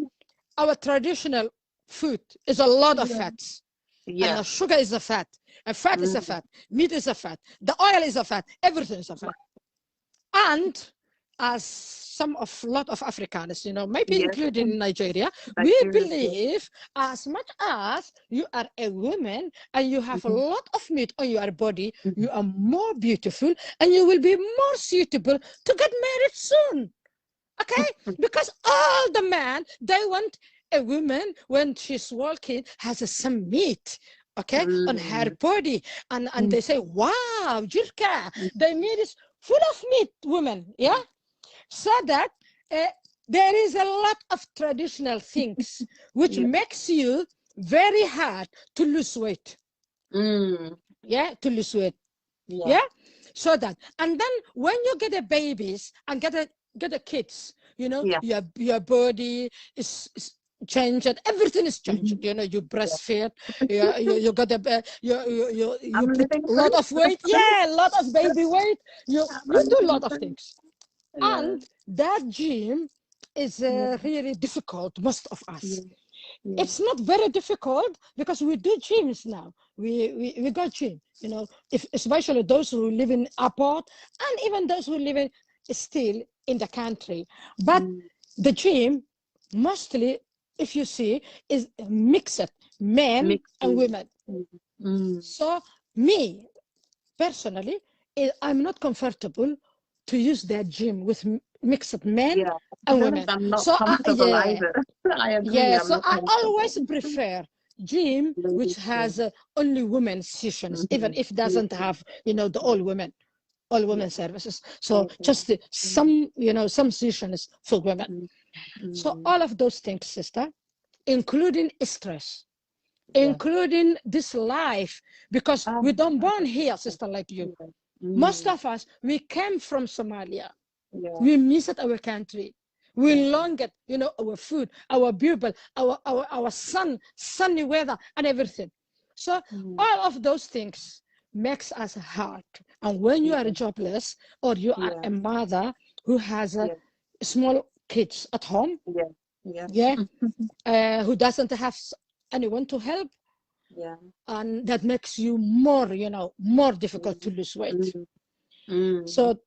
our traditional food is a lot of fats. Yeah. And sugar is a fat. And fat is a fat. Meat is a fat. The oil is a fat. Everything is a fat. And as a lot of Afrikaners, you know, maybe including Nigeria, we believe as much as you are a woman and you have a lot of meat on your body, you are more beautiful and you will be more suitable to get married soon. Okay? Because all the men, they want a woman when she's walking has some meat. Okay, on her body, and they say, wow, Jirka, the meat is full of meat, women. Yeah. So that there is a lot of traditional things which makes you very hard to lose weight. Yeah, to lose weight. Yeah. So that, and then when you get a babies and get a kids, you know, your body is changed. Everything is changed. You know, you breastfeed. You got you put a lot of weight. Yeah, a lot of baby weight. You do a lot of things. And that gym is really difficult, most of us. It's not very difficult because we do gyms now. We go gym, you know, especially those who live in airport and even those who live still in the country. But the gym, mostly, if you see, is mixed, men and women. So me, personally, I'm not comfortable to use that gym with mixed men and women. I'm not comfortable either. I agree. So I always prefer, gym which has only women sessions, even if it doesn't have, the all women services. So just some, some sessions for women. So all of those things, sister, including stress, including this life, because we don't born here, sister, like you. Most of us, we came from Somalia. We missed our country. We longed, our food, our people, our sunny weather, and everything. So all of those things makes us hard. And when you are jobless, or you are a mother who has small kids at home, who doesn't have anyone to help, and that makes you more, more difficult to lose weight. So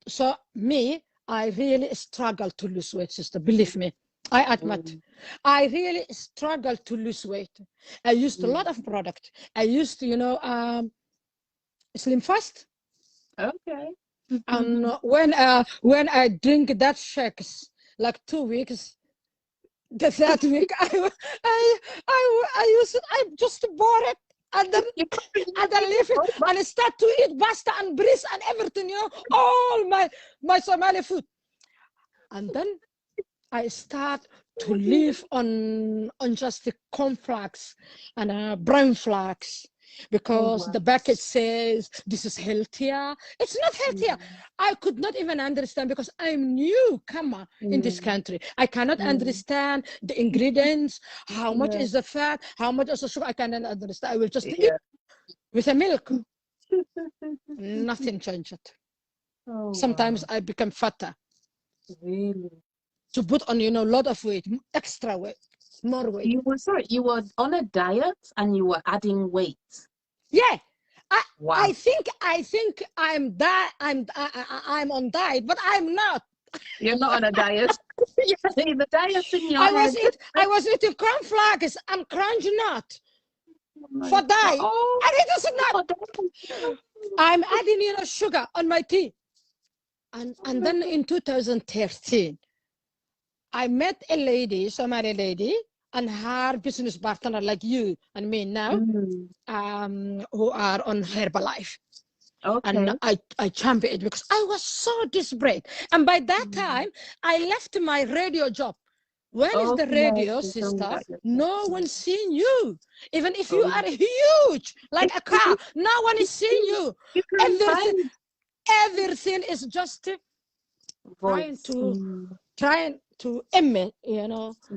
me, I really struggle to lose weight, sister. Believe me, I admit. I really struggle to lose weight. I used a lot of product. I used, Slim Fast. Okay. And when I drink that shakes, like 2 weeks, the third week, I just bought it. And then leave it and start to eat pasta and bread and everything, all my Somali food. And then I start to live on just the cornflakes and brown flax, because the package says this is healthier. It's not healthier. I could not even understand, because I'm newcomer in this country. I cannot understand the ingredients, how much is the fat, how much is the sugar. I cannot understand. I will just eat with the milk. Nothing changed. Sometimes I become fatter. Really? To put on, a lot of weight, extra weight, more weight. You were on a diet and you were adding weight. Yeah. I think I'm on diet, but I'm not. You're not on a diet. The diet's in your head. I was eating cornflakes and crunch nut for diet. And it is not. I'm adding, sugar on my tea. And then in 2013, I met a lady, Somali lady, and her business partner, like you and me now, who are on Herbalife. And I championed it because I was so desperate. And by that time, I left my radio job. When is the radio, sister? No one seeing you. Even if you are huge, like a car, no one is seeing you. Everything is just trying to emit,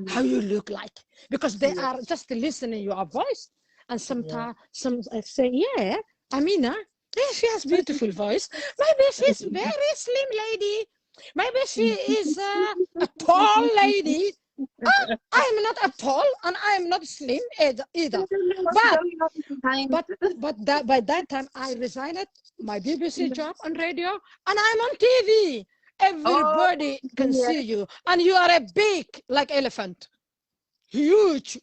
how you look like, because they are just listening your voice. And sometimes some say, yeah, Amina, she has beautiful voice. Maybe she's very slim lady. Maybe she is a tall lady. I'm not a tall and I'm not slim either. But by that time I resigned my BBC job on radio, and I'm on TV. Everybody can see you, and you are a big, like elephant, huge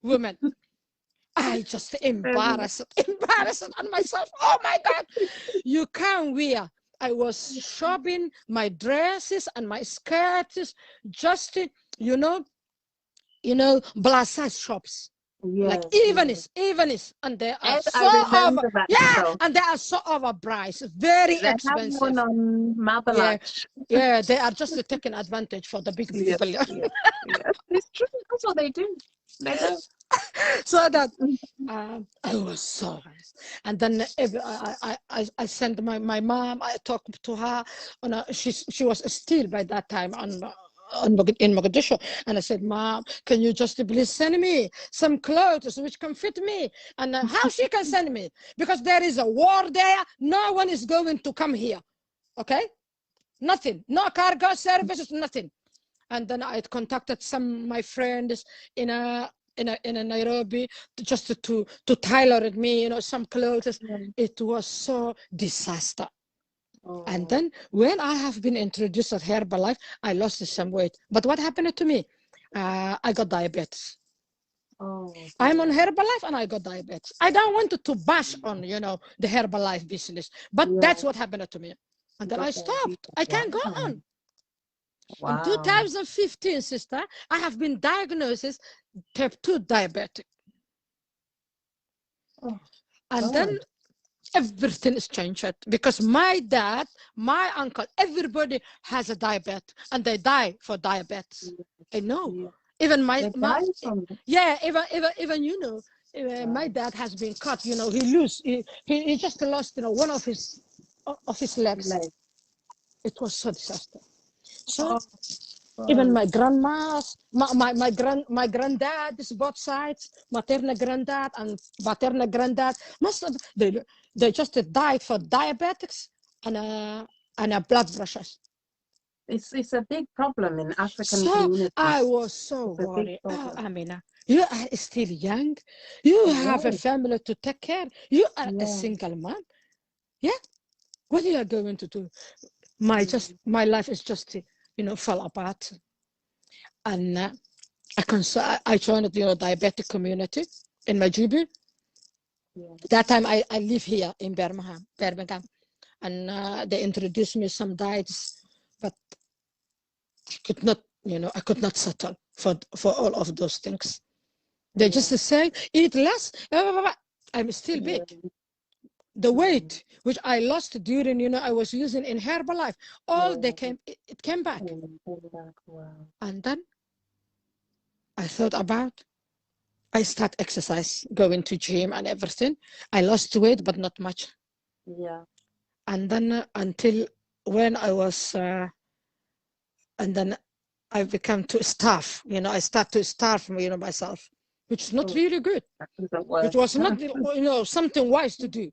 woman. I just embarrassed on myself. Oh my God, you can't wear. I was shopping my dresses and my skirts, just plus size shops. Like Evanis, and they are and they are so overpriced, very expensive. Have one on Mabalach. Yeah, they are just taking advantage for the big people. It's true. That's what they do. They do. So that I was so nice. And then I sent my mom. I talked to her, and she was still by that time in Mogadishu, and I said, Mom, can you just please send me some clothes which can fit me? And how she can send me, because there is a war there, no one is going to come here, okay? Nothing, no cargo services, nothing. And then I contacted some my friends in Nairobi just to tailor it me, some clothes. It was so disaster. And then when I have been introduced at Herbalife, I lost some weight. But what happened to me? I got diabetes. I'm on Herbalife and I got diabetes. I don't want to bash on, the Herbalife business, but that's what happened to me. And then I stopped. I can't go on. In 2015, sister, I have been diagnosed type 2 diabetic. And then everything is changed because my dad, my uncle, everybody has a diabetes and they die for diabetes. I know. Even my even you know, my dad has been cut. You know, he just lost one of his legs. It was so disaster. So even my grandma's, my granddad, both sides, maternal granddad and paternal granddad, most of they just died for diabetics and blood pressures. It's a big problem in African communities. I was so worried. Oh, Amina, you are still young. You have a family to take care. You are a single man. Yeah. What are you going to do? My life is just fell apart. And I joined the diabetic community in my GB. That time I live here in Birmingham, and they introduced me some diets, but I could not settle for all of those things. They just say eat less. I'm still big. The weight which I lost during I was using in Herbalife, it came back. And then I thought I start exercise, going to gym and everything. I lost weight, but not much. And then until when I was, and then I became to starve. I start to starve, myself, which is not really good. It was not, something wise to do.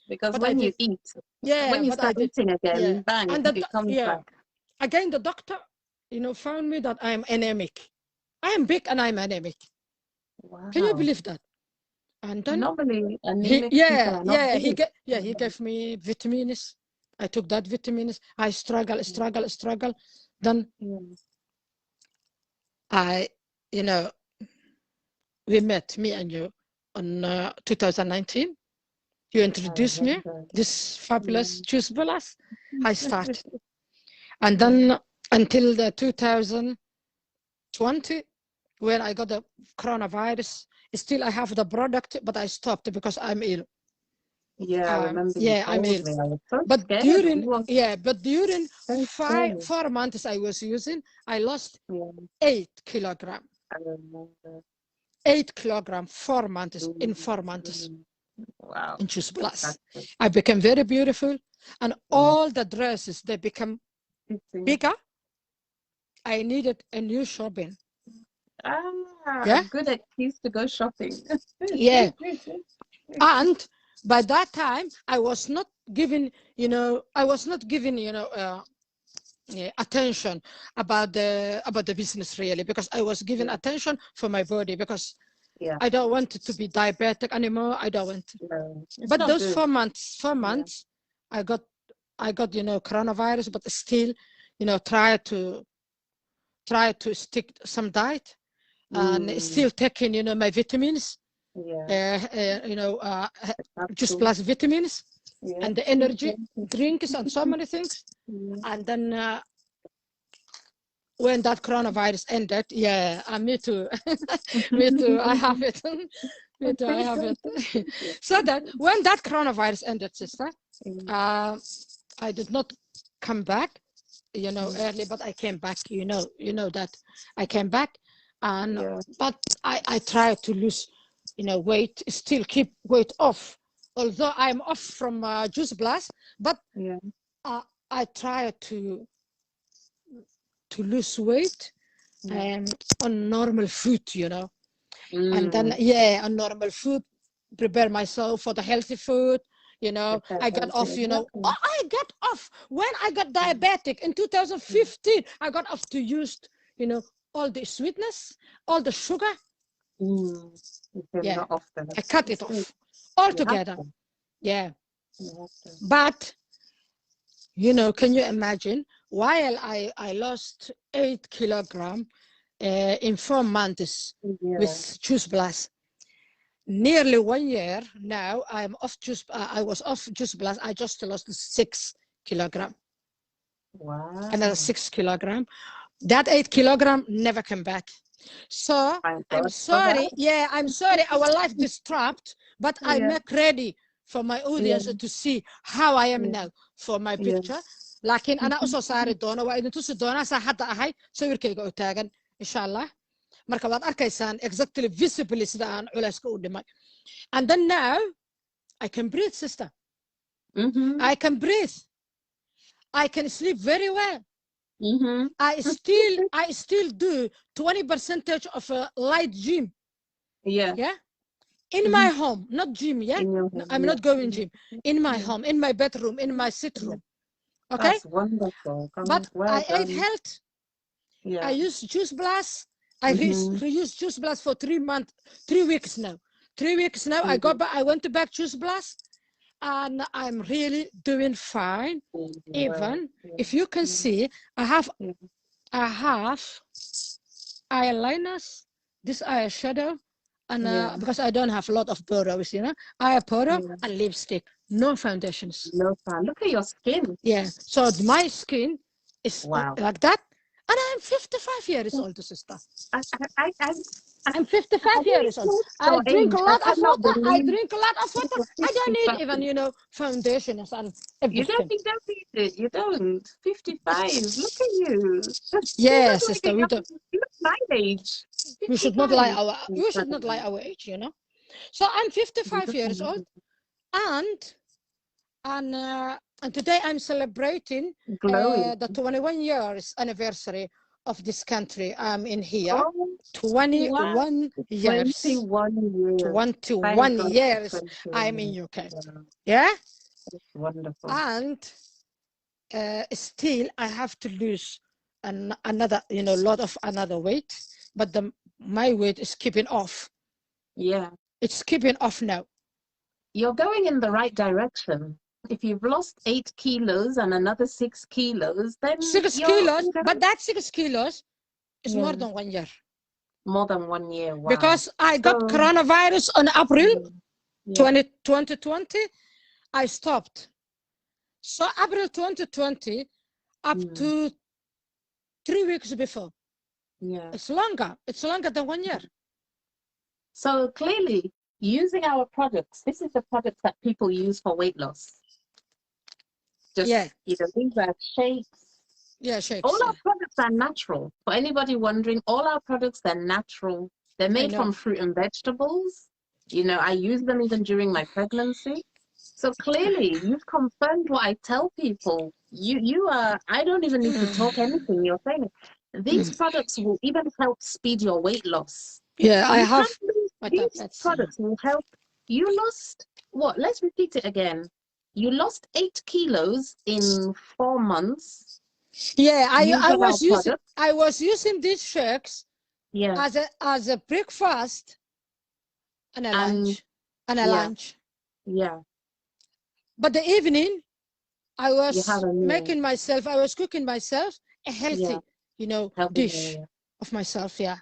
Because when you eat, when you start eating again, bang, it comes back. Again, the doctor, found me that I'm anemic. I am big and I'm anemic. Wow. Can you believe that? And then normally he gave me vitamins. I took that vitamins. I struggle. Then we met, me and you, on 2019. You introduced me this fabulous juice bolas. I started, and then until the 2020. When I got the coronavirus, still I have the product, but I stopped because I'm ill. I remember. I'm ill. But during 4 months I was using, I lost 8 kilograms. 8 kilograms, 4 months, in 4 months. Wow. In Juice Plus. I became very beautiful, and all the dresses, they become bigger. I needed a new shopping. A good excuse to go shopping. And by that time I was not giving attention about the business really, because I was giving attention for my body, because I don't want to be diabetic anymore. I don't want but those good. 4 months I got coronavirus, but still try to stick some diet. And still taking my vitamins, just plus vitamins, and the energy drinks and so many things. And then when that coronavirus ended, me too. Me too, I have it. Me too, I have it. So that when that coronavirus ended, sister, I did not come back early, but I came back. You know that I came back. And but I try to lose weight, still keep weight off, although I'm off from Juice Blast, but I try to lose weight on normal food, and then on normal food, prepare myself for the healthy food. I got off, I got off when I got diabetic in 2015. I got off to use all the sweetness, all the sugar. I cut it off altogether. But can you imagine, while I lost 8 kilograms in 4 months with Juice Blast, nearly 1 year now I'm off Juice. I was off Juice Blast. I just lost 6 kilograms. Wow. Another 6 kilograms. That 8 kilograms never came back. So Thank I'm God for sorry. that. Yeah, I'm sorry. Our life disturbed, but I Yeah. make ready for my audience Yeah. to see how I am Yeah. now for my Yeah. picture. لكن أنا أصلا صار دونا وإذا توصل دونا ساحة أهاي سوير كيجو تاجن إن شاء الله. مركب أركيسان exactly visibly سدان على سكود دماء. And then now I can breathe, sister. I can breathe. I can sleep very well. I still do 20% of a light gym. Yeah. Yeah. In my home, not gym. Yeah. In your home, I'm not going gym. In my home, in my bedroom, in my sit room. Okay. That's wonderful. But Well I ate done. health. Yeah. I use Juice Blast. I use Juice Blast for 3 weeks now. 3 weeks now. I got back. I went back Juice Blast, and I'm really doing fine. Even if you can see, I have eyeliners, this eyeshadow, and because I don't have a lot of photos, I have powder and lipstick, no foundations. No fun. Look at your skin. Yeah, so my skin is like that, and I'm 55 years old, sister. I'm 55 years old. I drink a lot of water. I don't need even, foundations and everything. You don't need it. You don't. 55. Look at you. Yeah, sister. You look my age. 55. We should not lie our age, So I'm 55 years old, and today I'm celebrating the 21 years anniversary of this country. I'm in here. 21 years. 21 years. I'm in UK. Yeah. That's wonderful. And still, I have to lose another, another weight, but my weight is keeping off. Yeah. It's keeping off now. You're going in the right direction. If you've lost 8 kilos and another 6 kilos, then 6 kilos, but that 6 kilos is more than 1 year. More than 1 year, wow. Because I got coronavirus on April 2020, I stopped. So April 2020, up to 3 weeks before. Yeah. It's longer than 1 year. So clearly, using our products, this is the products that people use for weight loss. Just, things like shakes. Yeah, shakes. All our products are natural. For anybody wondering, all our products are natural. They're made from fruit and vegetables. I use them even during my pregnancy. So clearly, you've confirmed what I tell people. You are, I don't even need to talk anything. You're saying it. These products will even help speed your weight loss. Yeah, I have. These products will help. You lost, what? Let's repeat it again. You lost 8 kilos in 4 months. Yeah, I was using these shakes as a breakfast and a lunch. Yeah. But the evening, I was cooking myself a healthy, dish of myself. Yeah.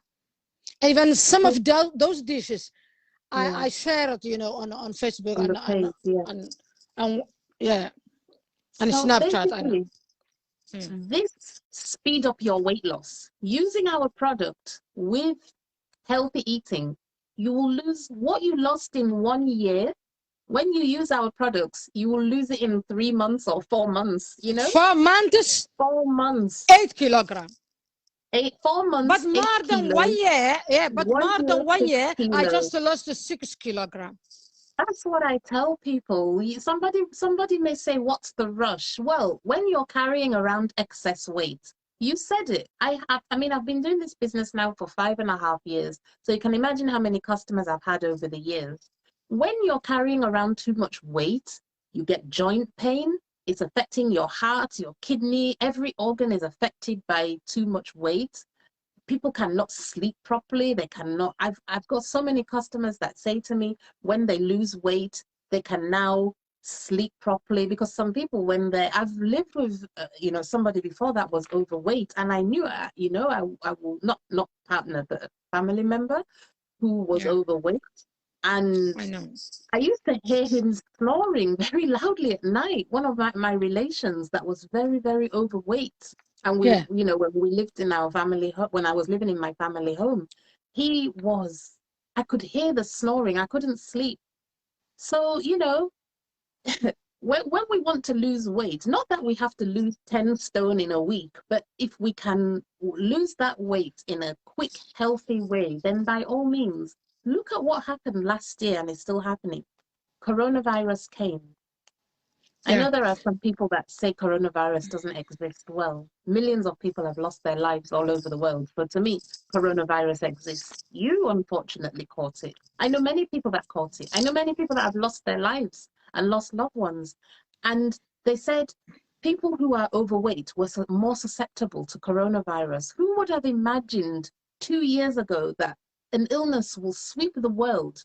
Even some of those dishes, I share it, on Facebook and Snapchat. I know. This speed up your weight loss. Using our product with healthy eating, you will lose what you lost in 1 year. When you use our products, you will lose it in 3 months or 4 months. 4 months. 4 months. 8 kilograms. 4 months. But more than 1 year. Yeah, but more than 1 year, I just lost 6 kilograms. That's what I tell people. Somebody may say, what's the rush? Well, when you're carrying around excess weight, you said it. I've been doing this business now for 5.5 years. So you can imagine how many customers I've had over the years. When you're carrying around too much weight, you get joint pain. It's affecting your heart, your kidney. Every organ is affected by too much weight. People cannot sleep properly. They cannot. I've got so many customers that say to me, when they lose weight, they can now sleep properly. Because some people, I've lived with, somebody before that was overweight, and I knew, I will not partner, but a family member who was overweight, and I used to hear him snoring very loudly at night. One of my relations that was very, very overweight. And we, you know, when we lived in our family, when I was living in my family home, I could hear the snoring. I couldn't sleep. So, you know, when we want to lose weight, not that we have to lose 10 stone in a week, but if we can lose that weight in a quick, healthy way, then by all means, look at what happened last year and it's still happening. Coronavirus came. I know there are some people that say coronavirus doesn't exist. Well, millions of people have lost their lives all over the world. But to me, coronavirus exists. You unfortunately caught it. I know many people that caught it. I know many people that have lost their lives and lost loved ones. And they said people who are overweight were more susceptible to coronavirus. Who would have imagined 2 years ago that an illness will sweep the world,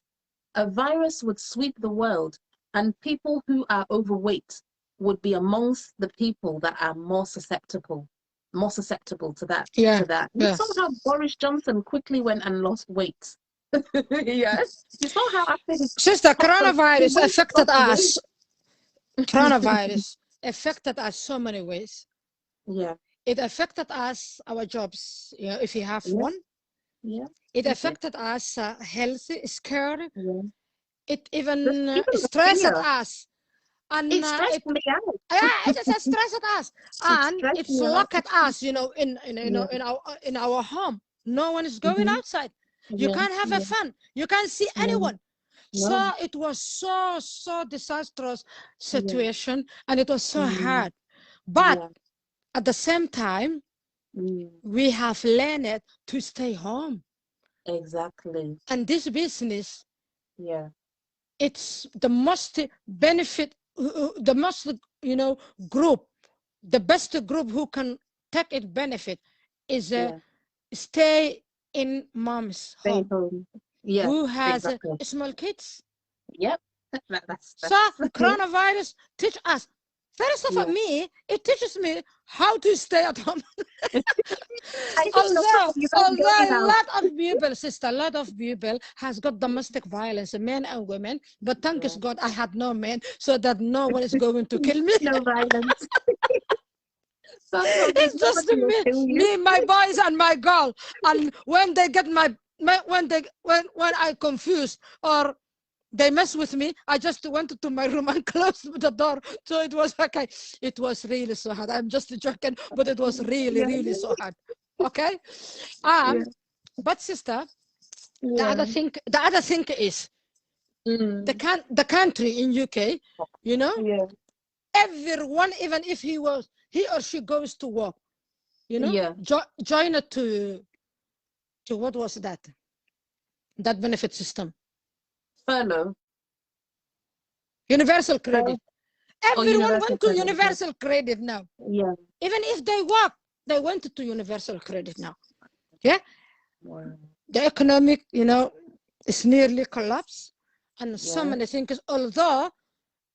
a virus would sweep the world, and people who are overweight would be amongst the people that are more susceptible to that. You saw how Boris Johnson quickly went and lost weight. Yes. You saw how after his sister, coronavirus affected us. Coronavirus affected us so many ways. Yeah. It affected us, our jobs, you know, if you have one. Yeah. It affected us health, scare. Yeah. It even stressed us. And it stressed me out. It stressed us. And it's locked us, you know, in our home. No one is going outside. You can't have a fun. You can't see anyone. So it was so disastrous situation, and it was so hard. But at the same time, we have learned to stay home. Exactly. And this business, it's the most benefit, the most, you know, group, the best group who can take it benefit is stay in mom's home. Yeah, who has small kids. Yep. So coronavirus teach us. First of all, me, it teaches me how to stay at home. although a lot of people, sister, a lot of people has got domestic violence, men and women, but thank God I had no men, so that no one is going to kill me. No violence. It's just me, my boys and my girl. And when they get when I confuse or they mess with me, I just went to my room and closed the door. So it was okay. It was really so hard. I'm just joking, but it was really so hard. Okay. But sister, the other thing is the country in UK, you know, everyone, even if he or she goes to work, you know, join it to what was that benefit system? Furlough. Universal credit. Everyone went to universal credit now. Yeah. Even if they work, they went to universal credit now. Yeah. Wow. The economic, you know, is nearly collapsed, and so many things. Although,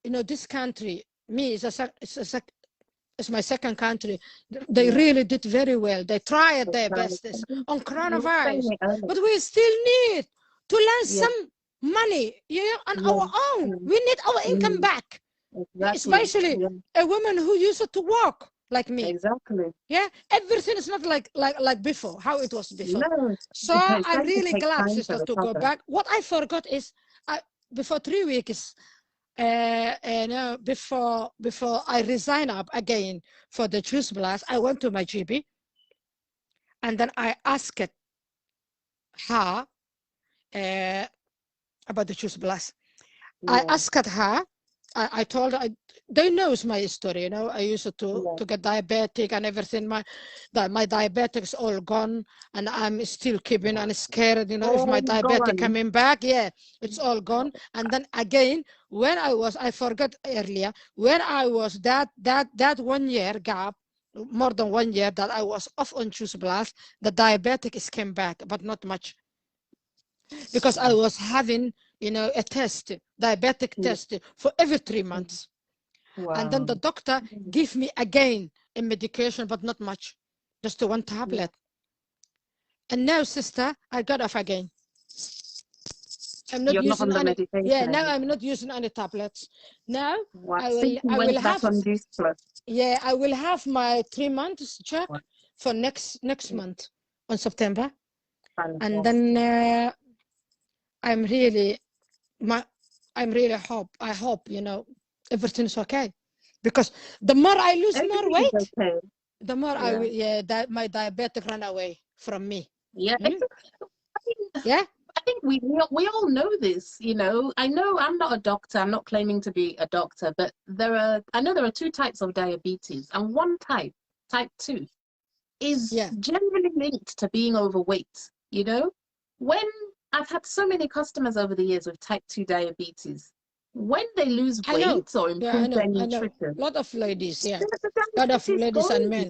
you know, this country, me, it's my second country. They really did very well. They tried their best on coronavirus, but we still need to learn some money, you know, on our own. We need our income back, especially a woman who used to work like me. Exactly. Yeah, everything is not like before, how it was before. No, so I'm really glad, sister, to go back. What I forgot is, before 3 weeks, before I resign up again for the juice blast, I went to my GP, and then I asked her about the juice blast. I asked her, I told her, they knows my story, you know. I used to get diabetic and everything. My diabetic is all gone, and I'm still keeping and scared, you know, if my diabetic coming back. Yeah, it's all gone. And then again, when I forgot earlier, when I was that 1 year gap, more than 1 year that I was off on juice blast, the diabetic is came back, but not much, because I was having, you know, a test, diabetic test for every 3 months. And then the doctor gave me again a medication, but not much, just 1 tablet. And now, sister, I got off again. I'm not You're not using on the any. medication Yeah, now anymore. I'm not using any tablets. Now Wow. I Since you will went back have. on Juice Plus. Yeah, I will have my 3 months check Wow. for next month on September, and Fantastic. then I'm really I hope everything's okay, because the more I lose more Everything is weight, okay. the more I Yeah. will my diabetic run away from me. Yeah. Mm? Yeah. I think we all know this, you know. I know I'm not a doctor. I'm not claiming to be a doctor, but I know there are 2 types of diabetes, and one type 2, is generally linked to being overweight, you know. When I've had so many customers over the years with type 2 diabetes, when they lose I know. weight or Yeah, I improve their know. I know. nutrition, A lot of ladies. Yeah, the a lot of diabetes ladies and goes. men.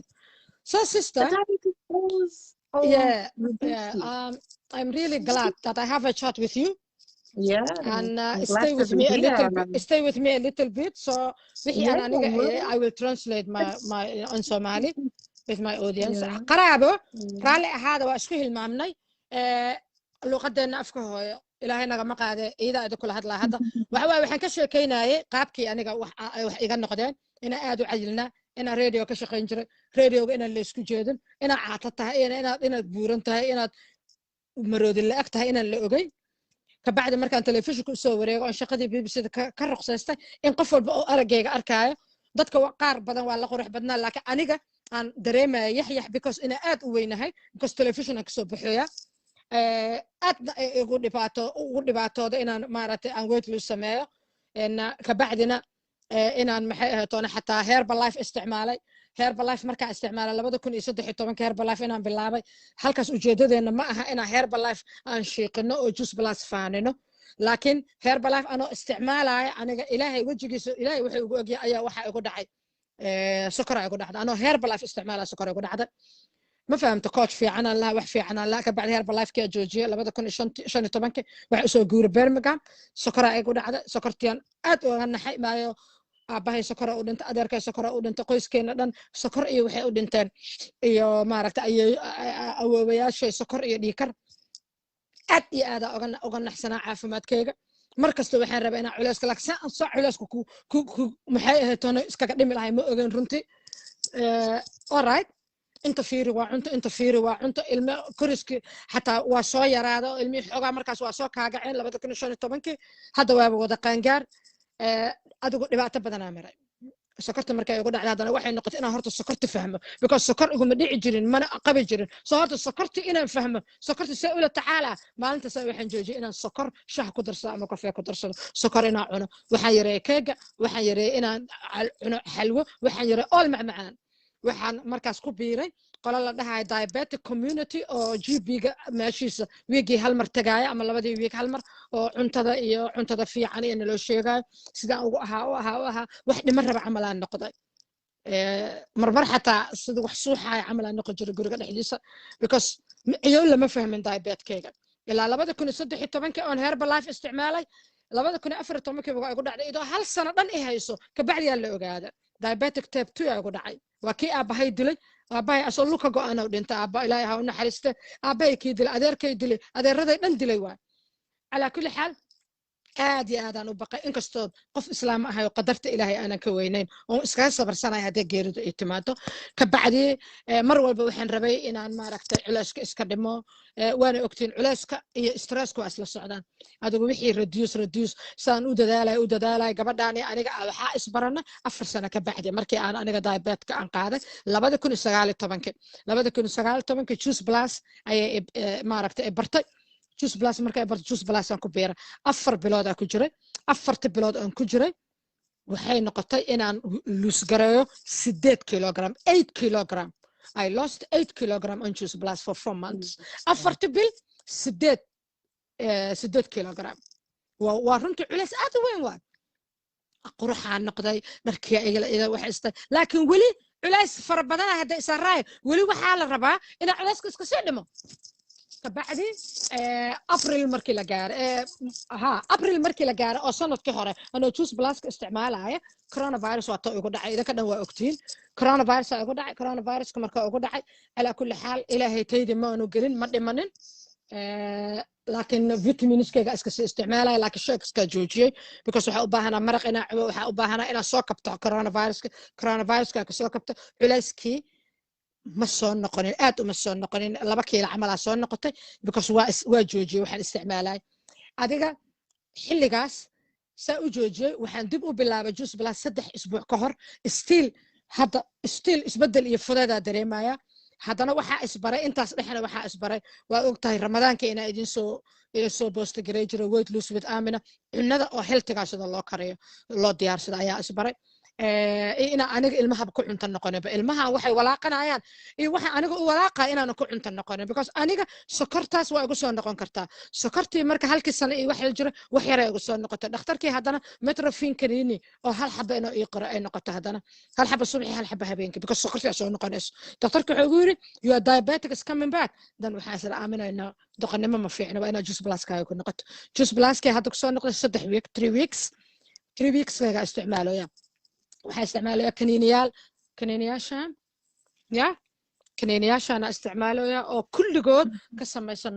So, The sister. diabetes goes. Yeah. Reduces. I'm really glad that I have a chat with you. Yeah, And I'm glad stay to with be me a little here. bit. Stay with me a little bit. So, Yeah, I will translate my on Somali with my audience. yeah. قرابة رالي هذا وأشكيه المامني لغتنا أفكه إلهي نجا مقعد إذا أدو كل هذا وحنا كشيء كيناي قابكي أنا وح يجن نقدين إنا أدو عجلنا إنا راديو كشيء خنجر راديو إنا اللي سكو جدن إنا عطلتها إنا بورنتها إنا مرود اللي أكتها إنا اللي أجي كبعد مركان تلفزيون كسو wareego shaqadii BBC ka ruqsaystay in qof walba oo aragayga arkaayo dadka qaar badan waa la qurux badnaa laakiin aniga aan dareemay yaxyax because ina aad u weynahay because television ka soo baxaya aad ugu dhibaatooda inaan maaragtay aan weight loss sameeyo ka bacdina inaan maxay ahaytoona xataa Herbalife isticmaalay Herbalife markaa isticmaalay 2013 Herbalife inaan bilaabay halkaas ujeedadeena ma aha inaan Herbalife aan sheeqino oo juice plus faanino laakiin Herbalife anoo isticmaalaya aniga ilaahay wajigiisa ilaahay wuxuu ugu ogyahay ayaa waxa igu dhacay sokor igu dhacday anoo Herbalife isticmaalaya sokor igu dhacday ما فهمت كوتش في عنا لا وح في عنا لا كبعد هيربلايف كي جوجيا لما كنا شن طبنك وح سو جور بيرمغام سكر يقول عدا سكرتين أد وأنا حي ما أباهي سكر أودنت أدرك سكر أودنت قيس كنا دن سكر إيه وح أودنتين إيه ما عرفت أي أو ويا شيء سكر إيه ديكر أد هذا أغنى حسنا عافمات كيجا مركز تو وحين ربنا علاش كلك صح علاش كو محي تونا إسكا قديم لهاي ما أغن رنتي alright انت فيري وعنت علم كورسك حتى واسو يرادو علمي xogaa markaas waa soo kaagaceen 2015 hadda waaba wada qaangaar adigu dhibaato badan aan maray sokorta markay ugu dhacday hadana waxay noqotay inaan horta sokorta fahmo because sokor ugu ma dhici jirin mana qabi jirin soo horta sokorta inaan fahmo sokorta say ula tacaala maalinta say waxaan joojiyay inaan sokor shaah ku darsado ama kafee ku darsado sokor inaan cuno waxaan yareeyay keega waxaan yareeyay inaan cuno xalwo waxaan yareeyay all macmacaan waxaan markaas ku biiray qola la dhahay diabetic community oo GB-ga meeshiisa weegi hal mar tagaaya ama labadii weeg hal mar oo cuntada fiican in loo sheegayo sidaan ugu ahaa wax dhima raba camal aan noqday marmar xataa sida wax suuxay camal aan noqon jiray guriga dhexdiisa because iyo lama fahmin diabetkeyga ilaa 2013 on Herbalife isticmaalay 2014 waa igu dhacday idoo hal sano dhan ay hayso ka bacdi la ogaada diabetic type 2 ay igu dhacay waa kii aabahay dilay aabahay asoo luka go'aan oo dhintay aaba ilaahay ha u naxariiste aabahay kii dilay adeerkay dilay adeeraday dhan dilay waa ala kulli xaal aad iyo aad aan u baqay inkastoo qof islaam ah oo qadarta ilaahay aanan ka weynayn oo iskaga sabarsanahay haddii geeridu ay timaado ka bacdi mar walba waxaan rabay inaan maaragtay culeyska iska dhimo waana ogtiin culeyska iyo stresska waa isla socdaan adigu wixii reduce saan u dadaalay gabadhaan aniga waxaa isbarana 4 sano ka bacdi markii aan aniga diabetka aan qaaday 2019 juice plus ayay maaragtay bartay juice plus markay bartay juice plus aan ku beeray 4 bilood aan ku jiray 4 bilood aan ku jiray waxay noqotay inaan lose gareeyo 8 kilogram I lost 8 kilogram on juice plus for 4 months 4 bil 8 kilogram waa runtii culays aad u weyn waa quruxaan noqday markii iga wax istay laakiin weli culays fara badan hadda isaraay weli waxaa la rabaa in culayska iska sii dhimo بعدين أبريل مركي لجار أبريل مركي لجار أصلاً كهرة أنا جوز بلاسك استعمالها كورونا فيروس وطو يقول إذا كنا وقتين كورونا فيروس يقول كورونا فيروس كمركا يقول على كل حال إلى هي تيدي ما نقولين ما دمنن لكن فيتامينز كيغا اسكا استعمالها لكن شيك اسكا جوجي because waxa u baahanaa maraq ina waxa u baahanaa ina soo kabto coronavirus ka soo kabto culayskii ma soo noqonin aad uma soo noqonin 2 kiilo camal soo noqotay because waa joojiyay waxaan isticmaalay adiga xilligaas saa u joojiyay waxaan dib u bilaabay juice plus 3 isbuuc ka hor still isbedel iyo fudeeda dareemaya haddana waxaa isbaray intaas dhexna waxaa isbaray waa ogtahay ramadaanka inaa idin soo boosta garay jira weight loss with Amina cunada oo healthiga sida loo kariyo loo diyaarsado ayaa isbaray ina aniga ilmaha ku cunta noqonaba ilmaha waxay walaaqanayaan iyo waxa aniga u walaaqa inaan ku cunta noqonin because aniga sokortaas waa igu soo noqon kartaa sokortii marka halkii sano iyo wax jira wax yar ay igu soo noqotay dhakhtarkii haddana metrofin kaniini oo hal xabo inoo ii qoro ay noqoto haddana hal xabo subaxi hal xabo habeenkii because sokortii soo noqonayso dhakhtarkii wuxuu igu yiri you are diabetic is coming back dan waxaan isla aaminayna doqonnimo ma fiicna waa inaad juice plus ka ku noqoto juice plus ka hadda ku soo noqday 3 weeks kaga isticmaaloya waxaa isticmaalaya kaniiniyaashan kaniiniyaashana isticmaalaya oo kulligood ka samaysan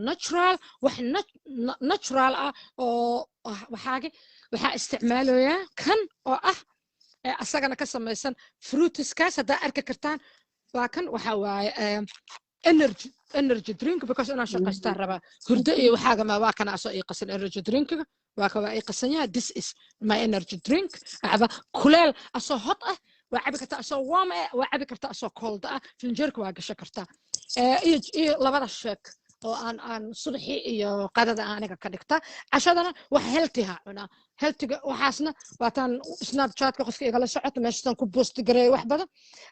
natural ah oo waxaa isticmaalaya kan oo ah asagana ka samaysan fruitiskaas haddaa arki kartaan waa kan waxa waaye energy drink because inaan shaqaystaan rabaa hurdo iyo waxaagama waa kana asoo ii qasan energy drinkiga waa ka waa ii qasan yahay this is my energy drink aba kuleel asoo hot ah waa cabi kartaa asoo warm ah waa cabi kartaa asoo cold ah finjeerka waa gasho kartaa iyo labada sheek oo aan subaxi iyo qadada aniga ka dhigta cashadana wax healthy ha cunaa healthiga waxaasna waataan snapchat-ka qofka igala socoto meeshaan ku post gareey wax badan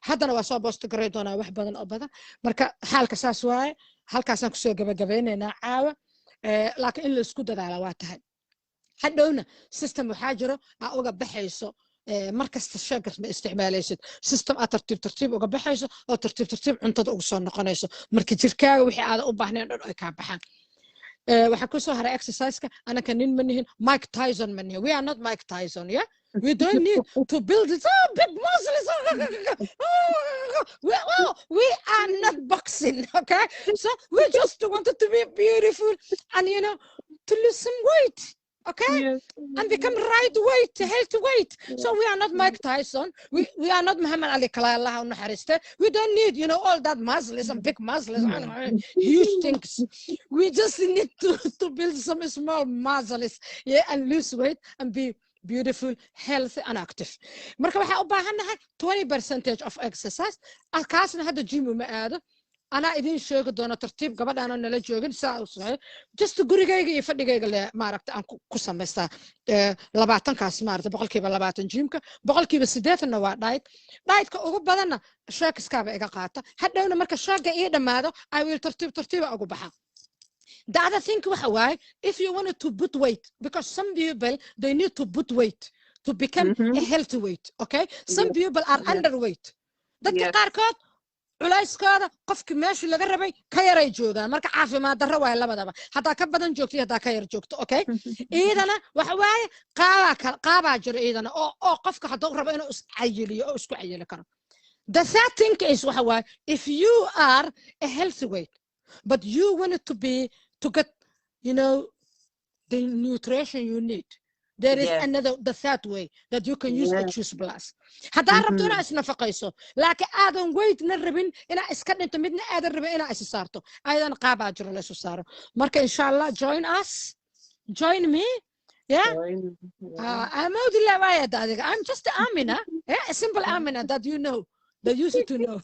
haddana waa soo post gareey doonaa wax badan oo badan marka xaalka saas waaye halkaasaan kusoo gabagabeynaynaa caawa laakiin in la isku dadaala waa tahay hadhowna system waxaa jiro aa uga baxayso markasta sheegas ma isticmaalaysid system aad tartiib uga baxayso oo tartiib cuntada ugu soo noqonayso marka jirkaaga wixii aad u baahnayn dhan ay ka baxaan waxaa ku soo haray exercise-ka anaka nin ma nihin Mike Tyson ma nihin we are not Mike Tyson yeah we don't need to build it big muscles we are not boxing okay so we just wanted to be beautiful and you know to lose some weight okay yes. And become right weight healthy weight yes. So we are not Mike Tyson we are not Muhammad Ali Kalala we don't need you know all that muscles and big muscles and huge things we just need to build some small muscles yeah and lose weight and be beautiful healthy and active marka waxa u baahanahay 20% of exercise kaasna hadda gym ma aado أنا إذن شوق دونا ترتيب قبل أنا نلا جوجن ساعة صحيح just gurigayga iyo fadhigayga le maaragta aan ku samaystaa 20 kaas maaragta boqolkiiba 20 jimka boqolkiiba 8 waa diet-ka ugu badanna shaakiskaaba iga qaata hadhowna marka shaaga ii dhamaado I will tartiib ugu baxa the other thing waxa waaye if you wanted to put weight because some people they need to put weight to become a healthy weight okay some people are underweight dadka qaarkood culayskooda qofki meeshii laga rabay ka yaray joogaan marka caafimaad darro waa labadaba hadaa ka badan joogto hadaa ka yar joogto okay iidana waxa waaye qaaba jiro iidana oo qofka haduu rabo inuu iscayiliyo oo isku cayili karo the third thing is waxa waaye if you are a healthy weight but you want to get you know the nutrition you need there is the third way that you can use a juice plus hadaa rabto inaa isnafaqayso laakiin aadan weight na rabin inaa iska dhinto midna aadan rabin inaa is saarto aydan qaabaa jiro la isu saaro marka insha Allah join me yeah amoodi la waayad adiga I'm just Amina yeah a simple Amina that you know that you need to know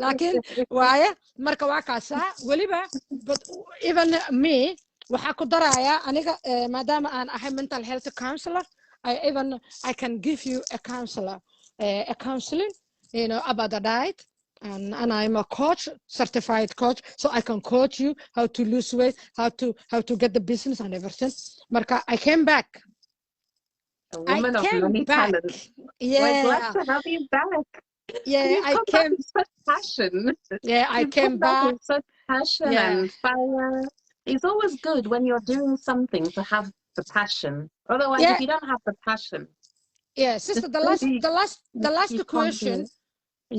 laakiin waaya marka waa kaasa waliba but even me waxaa ku daraya aniga maadaama aan ahay mental health counselor I can give you a counseling you know about the diet and I'm a coach certified coach so I can coach you how to lose weight how to get the business and everything marka I came back a woman of many talents yeah we're glad to have you back yeah I came with such passion I came back with such passion and fire. It's always good when you're doing something to have the passion. Otherwise, if you don't have the passion. Yeah, sister, the last question.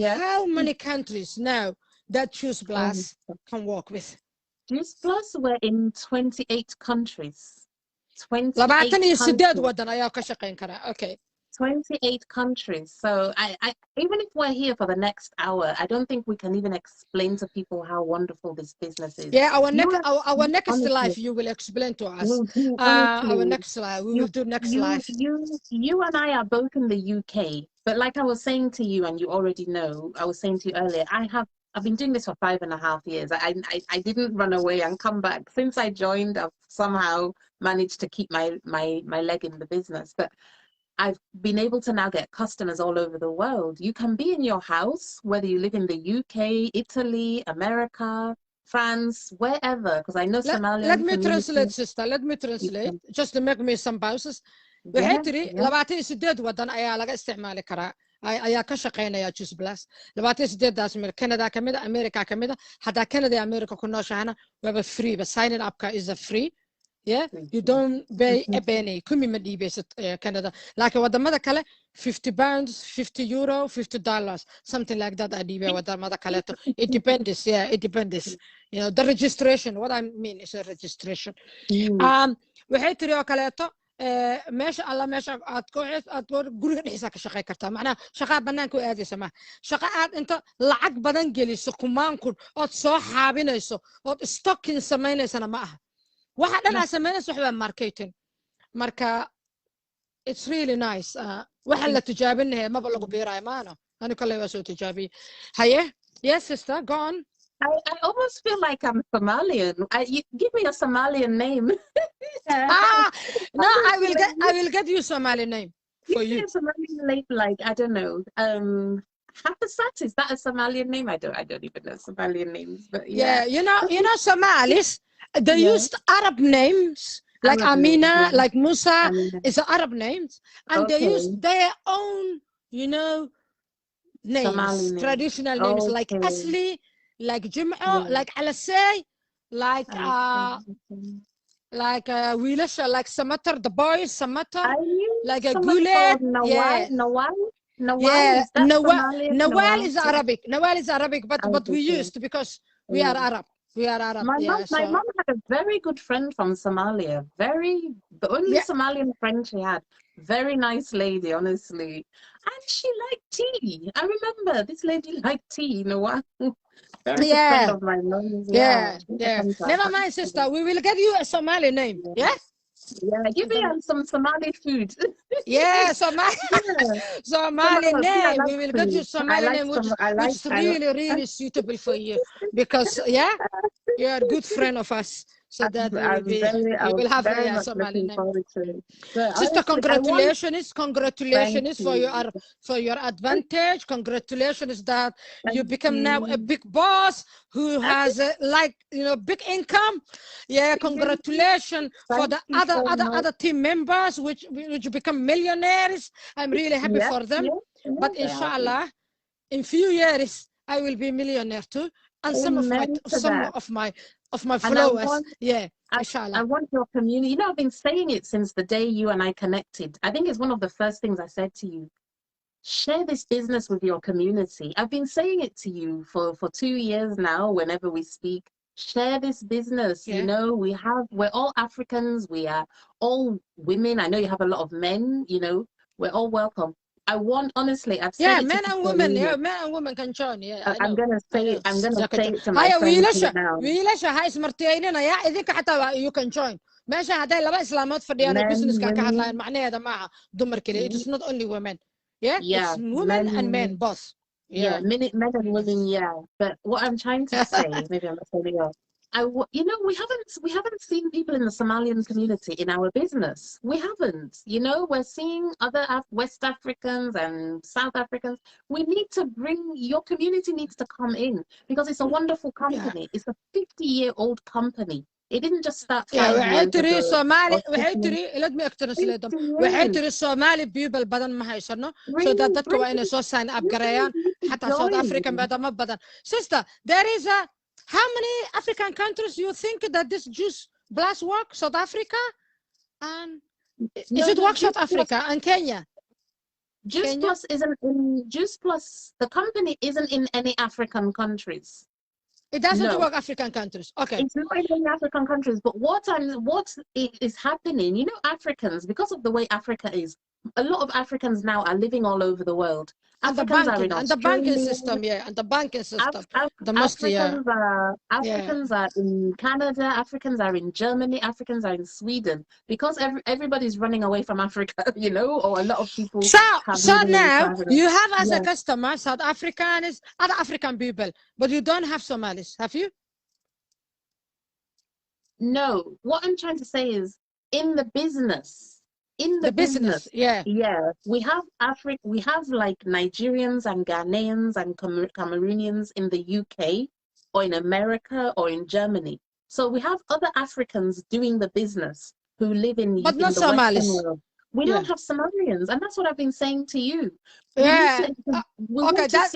Yeah. How many countries now that choose blast can work with? Juice Plus, we're in 28 countries. 28 labaatan iyo sideed countries. waddan ayaa ka shaqayn karaa. Okay. 28 countries. So I even if we're here for the next hour, I don't think we can even explain to people how wonderful this business is. Yeah, our next honestly, life you will explain to us. we'll do, Our next life, we will do next life. You and I are both in the UK, but like I was saying to you, and you already know, I was saying to you earlier, I've been doing this for 5.5 years. I didn't run away and come back. Since I joined, I've somehow managed to keep my leg in the business. But I've been able to now get customers all over the world. You can be in your house, whether you live in the UK, Italy, America, France, wherever, because I know Somalian. Let me translate, sister. Let me translate, just to make me some pauses. waxay tiri 28 waddan ayaa laga isticmaali karaa ayaa ka shaqeynaya Juice Plus 28daas meel Canada kamid ah America kamid ah hadaa Canada iyo America ku nooshahana waa free but signing up ka is a free. Yeah, you don't pay a penny. Kumi ma dhiibaysid Canada. Laakiin wadamada kale 50 pounds, 50 euro, $50, something like that. I dhiibay wadamada kale. It depends. Yeah, it depends. You know, the registration. What I mean is a registration. waxay tiri oo kaleeto meesha alla meesha aad guriga dhexdiisa ka shaqay kartaa macnaha shaqaa banaanka u aadaysa ma shaqa aad inta lacag badan geliso kumaan kun ood soo xaabinayso ood stocking samaynaysan ma aha waxa dhan aad samaynayso waxa marketing marka it's really nice waxa la tijaabinahay ma lagu beeray maana ani kale waa soo tijaabiye haye yes sister go on. I almost feel like I'm Somalian. You give me a Somalian name. No, I will get you a Somali name for you. A Somalian name, like I don't know. Hafasat, is that a Somalian name? I don't even know Somalian names, but yeah. You know Somalis. They used Arab names like Arab Amina, names, like Musa. Amina. It's Arab names, and they used their own, names, traditional names like Asli. Like Jim'o, like Alasay, like Wilasha, like Samatar, the boys, Samatar, like a Gulet. Yeah, Nawal. Yeah, Nawal is Arabic. Nawal is Arabic, but we used because we are Arab. We are Arab. My mom had a very good friend from Somalia. The only Somalian friend she had. Very nice lady, honestly. And she liked tea. I remember this lady liked tea, Very good friend of my mom's. Yeah. Never mind, sister. We will get you a Somali name. Yeah? Yeah, give me some Somali food. Yeah, Somali name. We will get you Somali name, which is really, really suitable for you. Because, you're a good friend of us. So that you will have a Somali name. Sister, congratulations for your advantage. Congratulations that you become now a big boss who has big income. Yeah, congratulations for the other team members which become millionaires. I'm really happy for them. But inshallah, in few years I will be millionaire too, and some of my followers. Inshallah. I want your community. I've been saying it since the day you and I connected. I think it's one of the first things I said to you. Share this business with your community. I've been saying it to you for 2 years now, whenever we speak. Share this business. We're all Africans. We are all women. I know you have a lot of men, we're all welcome. I want, honestly, I've said men and women. Yeah, men and women can join. Yeah, I'm gonna say it to my friends now. You can join. ماشي هذا لبا إسلامات فديانة business كان كهذا معناه هذا معه دمر كله. It is not only women. It's women and men both. Men and women. But what I'm trying to say, maybe I'm not saying it. We haven't seen people in the Somalian community in our business. We haven't. We're seeing other West Africans and South Africans. We need to your community needs to come in because it's a wonderful company. It's a 50-year-old company. It didn't just start 5 years ago. Let me translate them. وحيتري Somali people بدن ما هيشرنا. So that وين so sign up قريان حتى South African بدن ما بدن. Sister, there is how many African countries you think that this Juice Plus work? South Africa and is it work South Africa and Kenya? Juice Plus, the company isn't in any African countries. It doesn't No. work African countries. Okay. It's not in African countries, but what is happening, you know, Africans, because of the way Africa is, a lot of Africans now are living all over the world. And Africans are in the banking Australia. system, yeah, and the banking system. Africans are in Canada. Africans are in Germany. Africans are in Sweden, because everybody's running away from Africa, you know, or a lot of people So moved away now from Africa. you have as a Yes. customer South Africans, other African people, but you don't have Somalis, have you? No, what I'm trying to say is, in the business, Yeah. yeah, we have like Nigerians and Ghanaians and Cameroonians in the UK or in America or in Germany. So we have other Africans doing the business who live in But not the Western Somalis. world. We don't have Somalians, and that's what I've been saying to you. Yeah. Okay, that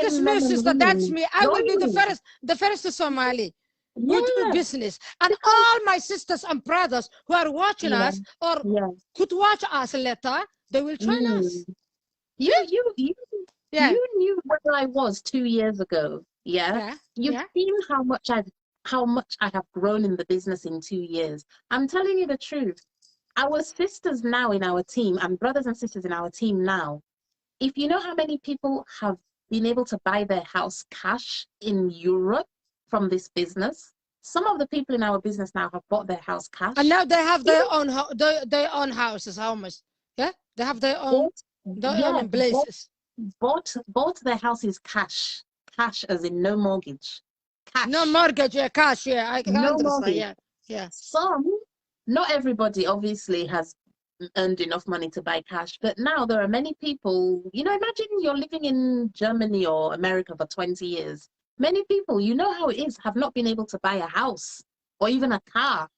is me, sister. That's me. I will be the first Somali. Good business. And all my sisters and brothers who are watching us or could watch us later, they will join us. You knew where I was 2 years ago. You've seen how much I have grown in the business in 2 years. I'm telling you the truth. Our sisters now in our team and brothers and sisters in our team now, if you know how many people have been able to buy their house cash in Europe from this business, some of the people in our business now have bought their house cash. And now they have their own houses, almost. Yeah, they have their own places. Bought their houses cash as in no mortgage. Cash. No mortgage, cash. Yeah, I can understand. Yeah. Some, not everybody obviously has earned enough money to buy cash, but now there are many people, you know, imagine you're living in Germany or America for 20 years. Many people, you know how it is, have not been able to buy a house or even a car.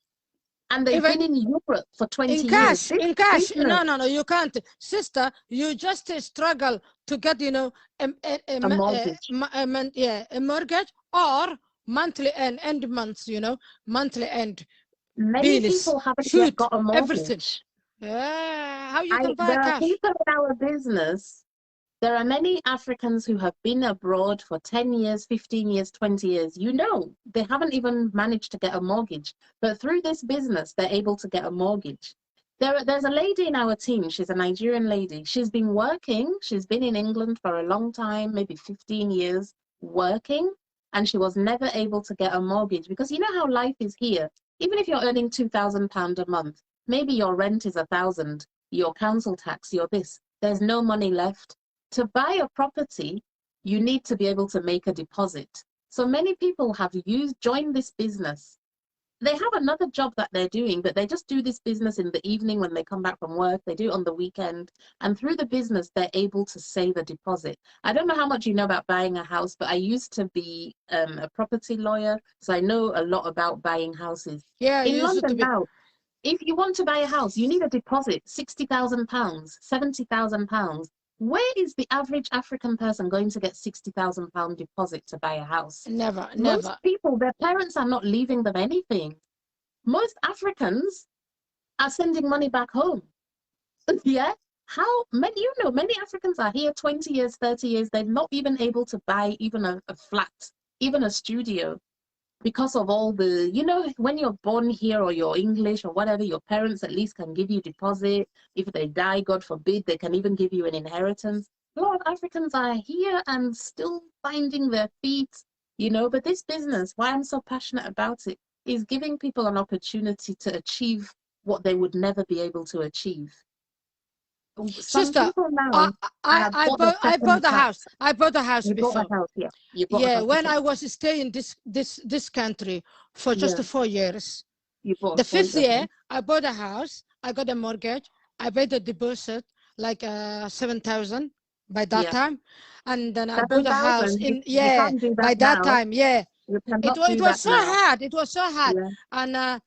And they've been in Europe for 20 years. In cash. No, you can't. Sister, you just struggle to get, you know, a mortgage. A mortgage or monthly end months, you know, monthly end. Many people haven't yet got a mortgage. Everything. Yeah, how you can buy cash? People in our business, there are many Africans who have been abroad for 10 years, 15 years, 20 years. You know, they haven't even managed to get a mortgage. But through this business, they're able to get a mortgage. There's a lady in our team. She's a Nigerian lady. She's been working. She's been in England for a long time, maybe 15 years working. And she was never able to get a mortgage because you know how life is here. Even if you're earning £2,000 a month, maybe your rent is 1,000, your council tax, your this, there's no money left. To buy a property, you need to be able to make a deposit. So many people have joined this business. They have another job that they're doing, but they just do this business in the evening when they come back from work. They do it on the weekend. And through the business, they're able to save a deposit. I don't know how much you know about buying a house, but I used to be a property lawyer. So I know a lot about buying houses. Yeah, in London now, if you want to buy a house, you need a deposit, £60,000, £70,000. Where is the average African person going to get £60,000 deposit to buy a house? Never. Most people, their parents are not leaving them anything. Most Africans are sending money back home. Yeah? How many, many Africans are here 20 years, 30 years. They've not even able to buy even a flat, even a studio. Because of all the, when you're born here or you're English or whatever, your parents at least can give you deposit. If they die, God forbid, they can even give you an inheritance. A lot of Africans are here and still finding their feet, but this business, why I'm so passionate about it, is giving people an opportunity to achieve what they would never be able to achieve. Sister, I bought a house. I bought a house before. Bought a house, when I was staying this country for just 4 years. The 5th year, I bought a house. I got a mortgage. I paid a deposit like 7,000 by that time, and then I bought a house in by that time. Yeah, it was so hard. It was so hard, and I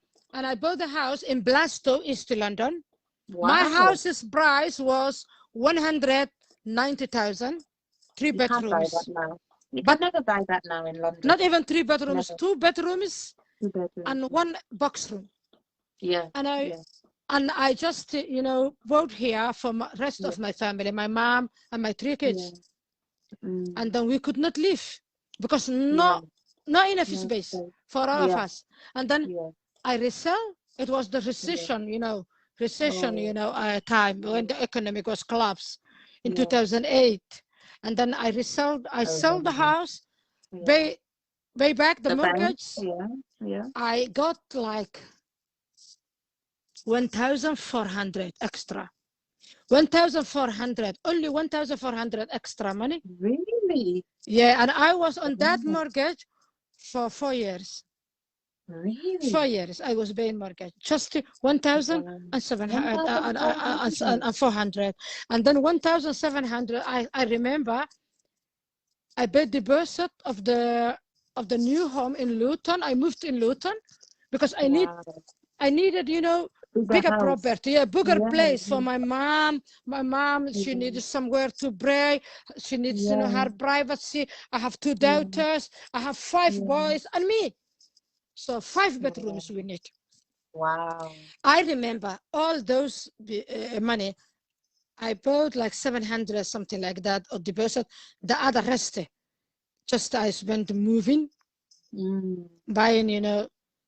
bought a house in Blasto, East London. Wow. My house's price was 190,000, 3 bedrooms. You can never buy that now in London. Not even 3 bedrooms, never. 2 bedrooms, and 1 box room. Yeah. And I just bought here for the rest of my family, my mom and my 3 kids. And then we could not live because not enough space for all of us. And then I resell. It was the recession, time when the economic was collapsed in 2008. And then I sold the house, pay back the mortgage. I got like 1,400 extra. 1,400, only 1,400 extra money. Really? Yeah, and I was on that mortgage for 4 years. Really? 4 years I was paying mortgage, just 1,400, and then 1,700. I remember I paid the deposit of the new home in Luton. I moved in Luton because I needed, bigger property, a bigger place for my mom. My mom, she needed somewhere to pray. She needs, her privacy. I have 2 daughters. I have 5 boys and me. So 5 bedrooms we need. Wow. I remember all those money. I bought like 700, something like that, of deposit. The other rest, just I spent moving, buying,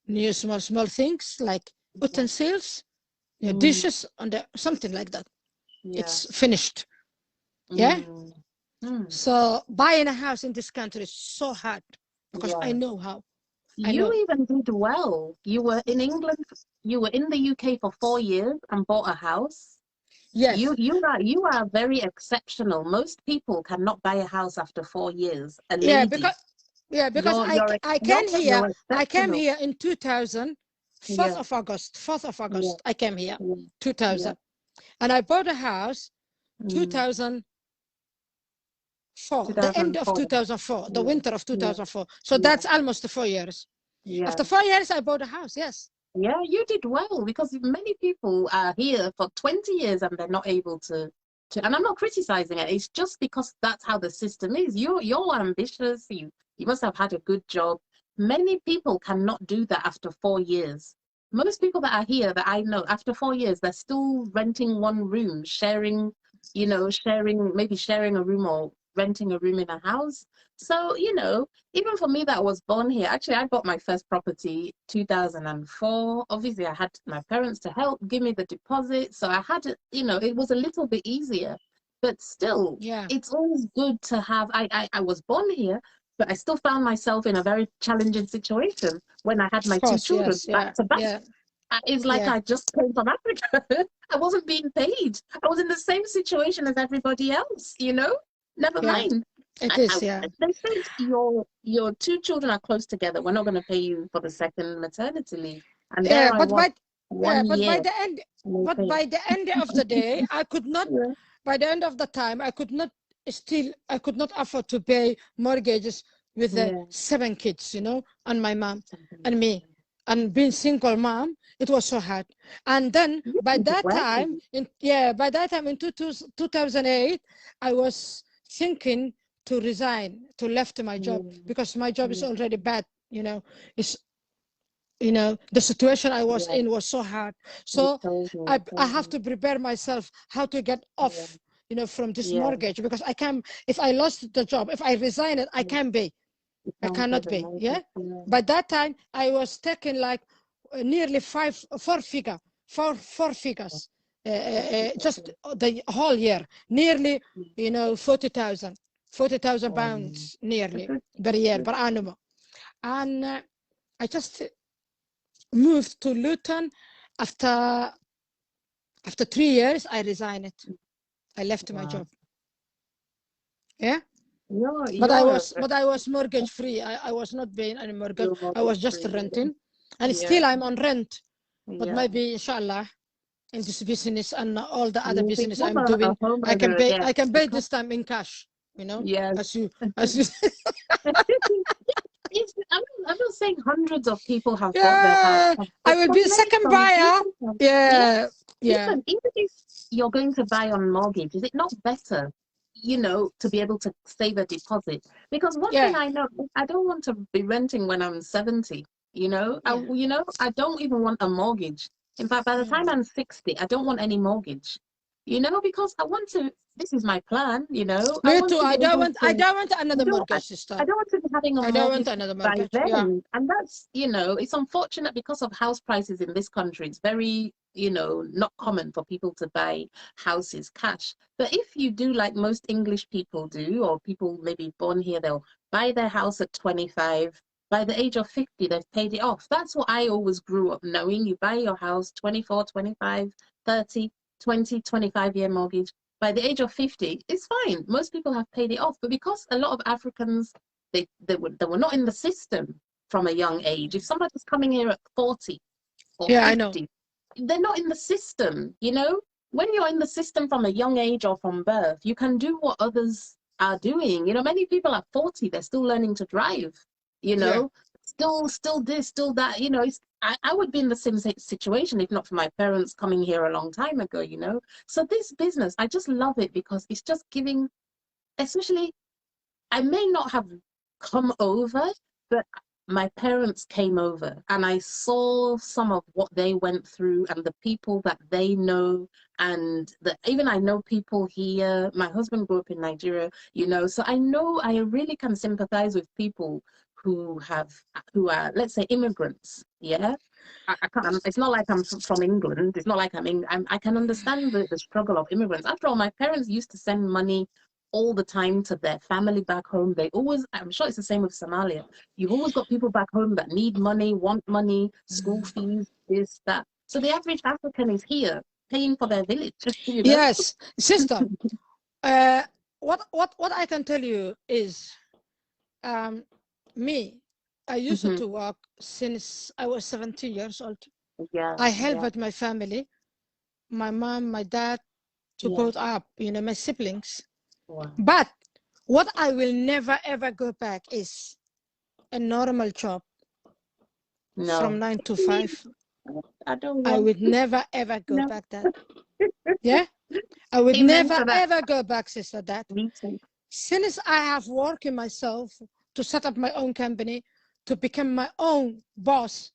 new small things like utensils, dishes, and something like that. It's finished. Yeah. So buying a house in this country is so hard because I know how. You even did well. You were in England. You were in the UK for 4 years and bought a house. Yes. You are very exceptional. Most people cannot buy a house after 4 years. A lady. Because I came here. I came here in 2000, 4th of August. 4th of August. I came here, 2000, and I bought a house, 2004. The end of 2004, the winter of 2004. So that's almost 4 years. After 4 years, I bought a house. Yes. Yeah, you did well because many people are here for 20 years and they're not able to. And I'm not criticizing it. It's just because that's how the system is. You're ambitious. You must have had a good job. Many people cannot do that after 4 years. Most people that are here that I know, after 4 years, they're still renting one room, sharing a room or renting a room in a house. So, even for me that was born here, actually, I bought my first property 2004. Obviously, I had my parents to help give me the deposit. So I had, it was a little bit easier. But still, it's always good to have, I was born here, but I still found myself in a very challenging situation when I had my 2 children back to back. It's like I just came from Africa. I wasn't being paid. I was in the same situation as everybody else, Never mind. It is, They said your 2 children are close together. We're not going to pay you for the second maternity leave. And by the end of the day, I could not. By the end of the time, I could not afford to pay mortgages with the 7 kids, and my mom and me, and being single mom, it was so hard. And then by that time in 2008, I was thinking to resign, to left my job because my job is already bad. It's the situation I was in was so hard. So I have to prepare myself how to get off, from this mortgage, because I can. If I lost the job, if I resign it, I can't pay. I cannot pay. Yeah. By that time, I was taking like nearly four figures, just the whole year, nearly, 40,000 pounds, nearly per year, per annum. And I just moved to Luton. After 3 years, I resigned it. I left my job. Yeah. But I was mortgage free. I was not paying any mortgage. I was just renting, and still I'm on rent. But maybe, inshallah, in this business and all the other business I'm doing, I can pay this time in cash. As you. I'm not saying hundreds of people have bought their house. I will be a second buyer. Listen, even if you're going to buy on mortgage, is it not better, to be able to save a deposit? Because one thing I know, I don't want to be renting when I'm 70. I don't even want a mortgage. In fact, by the time I'm 60, I don't want any mortgage. you know, because I want to, this is my plan, you know. Me too. I don't want another mortgage, sister. I don't want to be having a mortgage. I don't want another mortgage. By then. Yeah. And that's, you know, it's unfortunate because of house prices in this country. It's very, you know, not common for people to buy houses cash. But if you do like most English people do, or people maybe born here, they'll buy their house at 25. By the age of 50, they've paid it off. That's what I always grew up knowing. You buy your house, 24, 25, 30, 20, 25-year mortgage. By the age of 50, it's fine. Most people have paid it off. But because a lot of Africans, they were not in the system from a young age. If somebody's coming here at 40 or 50, I know, they're not in the system, you know? When you're in the system from a young age or from birth, you can do what others are doing. You know, many people at 40, they're still learning to drive, you know? Yeah. Still this, still that, you know. I would be in the same situation if not for my parents coming here a long time ago, you know. So this business, I just love it because it's just giving, especially, I may not have come over, but my parents came over and I saw some of what they went through and the people that they know, and even I know people here. My husband grew up in Nigeria, you know, so I know I really can sympathize with people who are, let's say, immigrants. Yeah, I can't, it's not like I'm from England. It's not like I can understand the struggle of immigrants. After all, my parents used to send money all the time to their family back home. They always, I'm sure it's the same with Somalia. You've always got people back home that need money, want money, school fees, this, that. So the average African is here paying for their village. You know? Yes, sister. What I can tell you is, me, I used to work since I was 17 years old. Yeah, I helped my family, my mom, my dad, to grow up, you know, my siblings. Wow. But what I will never ever go back is a normal job from 9 to 5. I would never ever go back that. Yeah, I would never ever go back, sister. That since I have worked in myself to set up my own company, to become my own boss,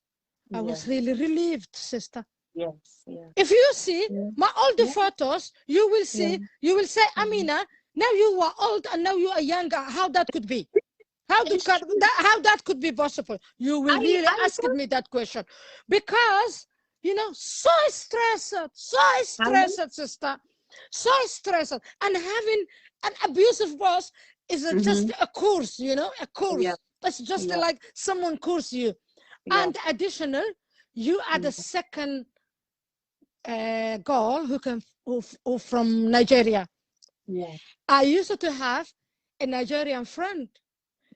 I was really relieved, sister. Yes. Yeah. If you see my older photos, you will see, you will say, Amina, now you are old and now you are younger. How that could be? How that could be possible? You will really ask me that question, because you know, so stressed, sister, so stressed, and having an abusive boss is just a course, you know, a course. Yeah. It's just like someone course you, and additional, you are the second girl who from Nigeria. Yeah, I used to have a Nigerian friend.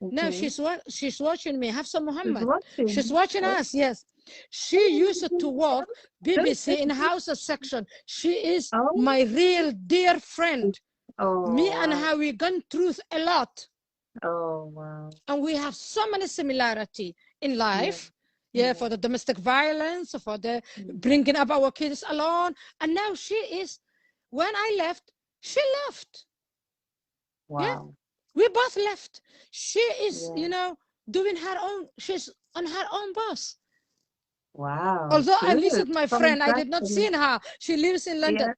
Okay. Now she's watching me. Hafsa Muhammad. She's watching us. Yes, she used to work BBC in Hausa section. She is my real dear friend. Oh, me and her, we gone through a lot. Oh wow! And we have so many similarity in life. Yeah, for the domestic violence, for the bringing up our kids alone. And now she is, when I left, she left. Wow. Yeah, we both left. She is, you know, doing her own, she's on her own bus. Wow. Although I visited my friend, I did not see her. She lives in London. Yeah.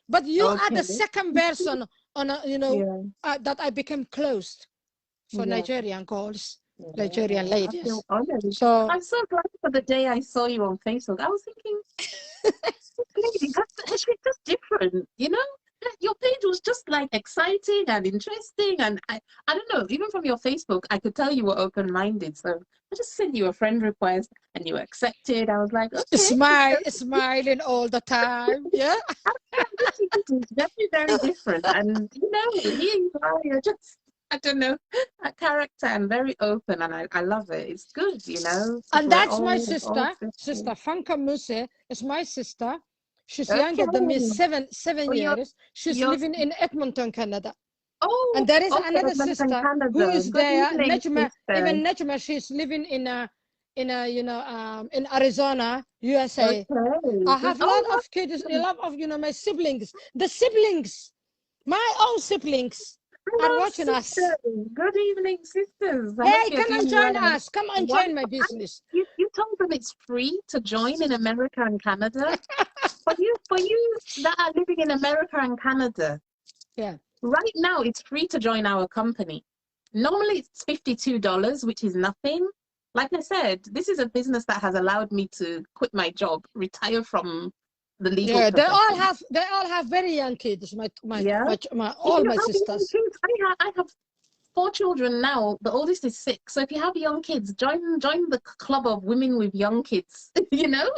But you are the second person on a, you know, that I became close for Nigerian girls. Nigerian ladies. So I'm so glad for the day I saw you on Facebook. I was thinking, lady, she's just different, you know? Your page was just like exciting and interesting, and I don't know, even from your Facebook, I could tell you were open-minded. So I just sent you a friend request and you accepted. I was like, okay. Smiling all the time. Yeah. It's definitely very different. And you know, here you are, you're just, I don't know, a character and very open, and I love it. It's good, you know. And that's my sister. Sister Fanka Muse is my sister. She's younger than me, seven years. She's living in Edmonton, Canada. Oh, and there is another sister who is there, Najma. Even Najma, she's living in you know, in Arizona, USA. Okay. I have a lot of kids, a lot of, you know, my siblings. The siblings, my own siblings, are watching us. Good evening, sisters. Hey, come and join us. Come and join my business. You told them it's free to join in America and Canada. for you that are living in America and Canada, yeah, right now it's free to join our company. Normally it's $52, which is nothing. Like I said, this is a business that has allowed me to quit my job, retire from the legal yeah. profession. They all have very young kids. Yeah. All my If you have young sisters. kids, I have 4 children now. The oldest is 6. So if you have young kids, join the club of women with young kids. You know,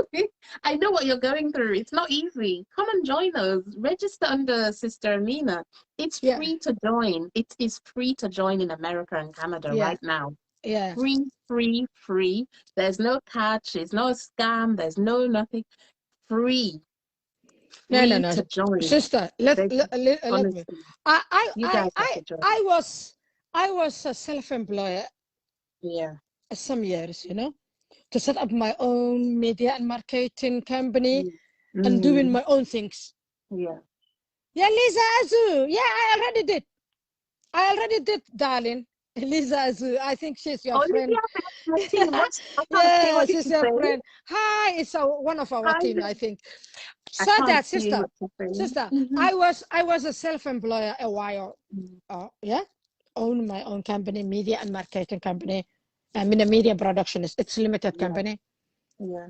I know what you're going through. It's not easy. Come and join us. Register under Sister Amina. It's Yeah, free to join. It is free to join in America and Canada yeah, right now. yeah. Free, free, free. There's no catch. There's no scam. There's no nothing. Free, No, no, free no, to join. sister. Let me. Honestly, you I, guys have to join. I was a self-employed Yeah. some years, to set up my own media and marketing company and doing my own things. Yeah. Yeah, Lisa Azu. Yeah, I already did, darling. Lisa Azu. I think she's your friend. Yeah, she's your friend. Hi, it's one of our team, I think. So that, sister, I was a self-employer a while. Yeah, own my own company, media and marketing company. I mean, a media production. It's a limited company. Yeah.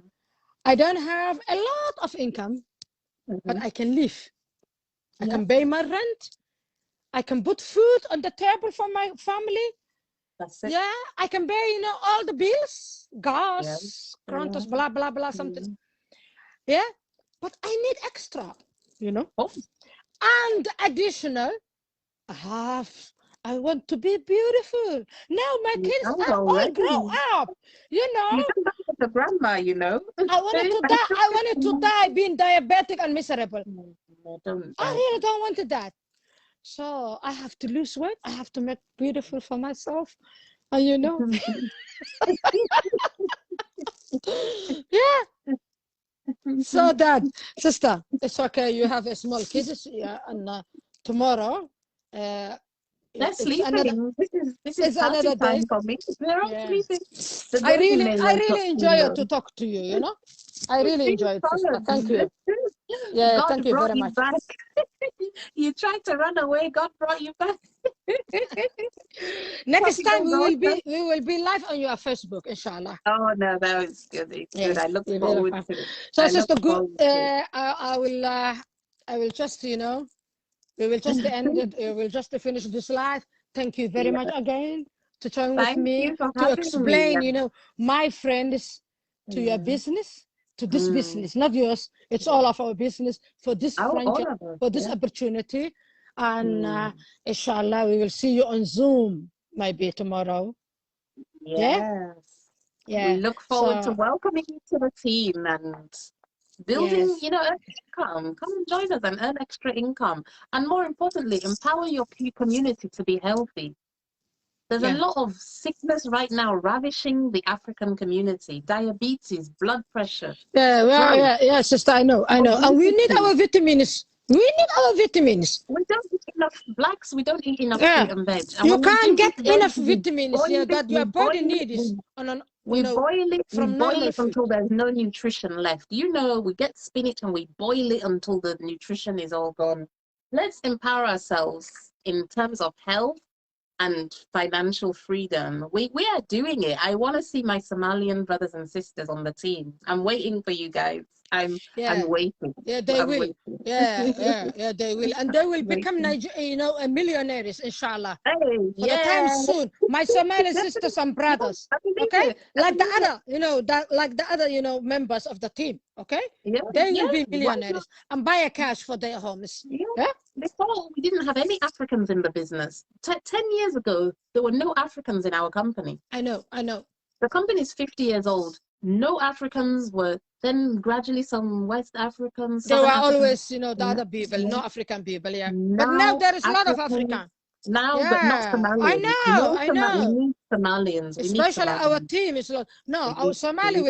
I don't have a lot of income, but I can live. I can pay my rent. I can put food on the table for my family. That's it. Yeah, I can pay, all the bills, gas, grantos, blah, blah, blah, something. Yeah, but I need extra, Oh. And additional, I want to be beautiful. Now my kids are all grown up, You don't look like a grandma, I wanted to die being diabetic and miserable. I really don't want that. So I have to lose weight. I have to make beautiful for myself. And yeah. So that, sister, it's okay. You have a small kids, and tomorrow, they're sleeping. This is another time day for me. They're all sleeping. I really enjoy to talk to you. I really enjoy it, sister. Thank you. Yeah, God thank you brought very you much. back. You tried to run away. God brought you back. Next time we will be live on your Facebook, inshallah. Oh no, that was good. It's good. I look forward to it. So, sister, good. I will just, we will just end it. We will just finish this live. Thank you very much again to join with me to explain, my friends to your business, to this business, not yours. It's all of our business for this friendship, for this opportunity. And inshallah, we will see you on Zoom maybe tomorrow. Yes. Yeah. We look forward to welcoming you to the team and building, income. Come and join us and earn extra income. And more importantly, empower your community to be healthy. There's a lot of sickness right now ravishing the African community. Diabetes, blood pressure. Yeah, sister, I know. And we need our vitamins. We don't eat enough blacks. We don't eat enough fruit and veg. And you can't get enough vitamins that your body needs. We boil it until there's no nutrition left. We get spinach and we boil it until the nutrition is all gone. Let's empower ourselves in terms of health and financial freedom. We are doing it. I want to see my Somalian brothers and sisters on the team. I'm waiting for you guys. I'm waiting. Yeah, they will. Yeah, they will. And they will become millionaires, inshallah. Hey, for the time soon. My Somali sisters and brothers. Okay? Like the other, members of the team. Okay? They will be millionaires and buy a cash for their homes. Before, we didn't have any Africans in the business. 10 years ago, there were no Africans in our company. I know. The company is 50 years old. No Africans were, then gradually some West Africans. There were always, the other people, no African people, but now there is a lot of African. Now, but not Somalians. I know. We need Somalians. Especially our team is our Somali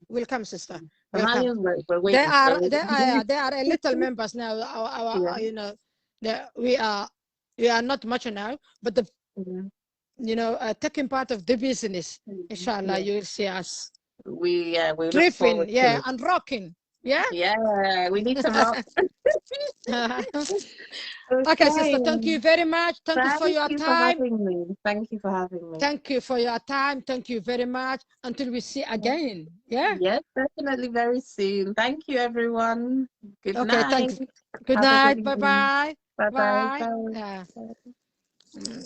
will come, sister. Somalians were waiting. They are a little members now. We are not much now, but taking part of the business. Inshallah, you will see us. We drifting, and rocking. Yeah? Yeah, we need to rock. Okay, sister, thank you very much. Thank you for Thank your you for time. having me. Thank you for having me. Thank you for your time. Thank you very much. Until we see again. Yeah? Yes, definitely very soon. Thank you, everyone. Good Okay, night. thank you. Good Have a good night. evening. Bye-bye. Bye-bye. Bye. Bye. Yeah. Bye.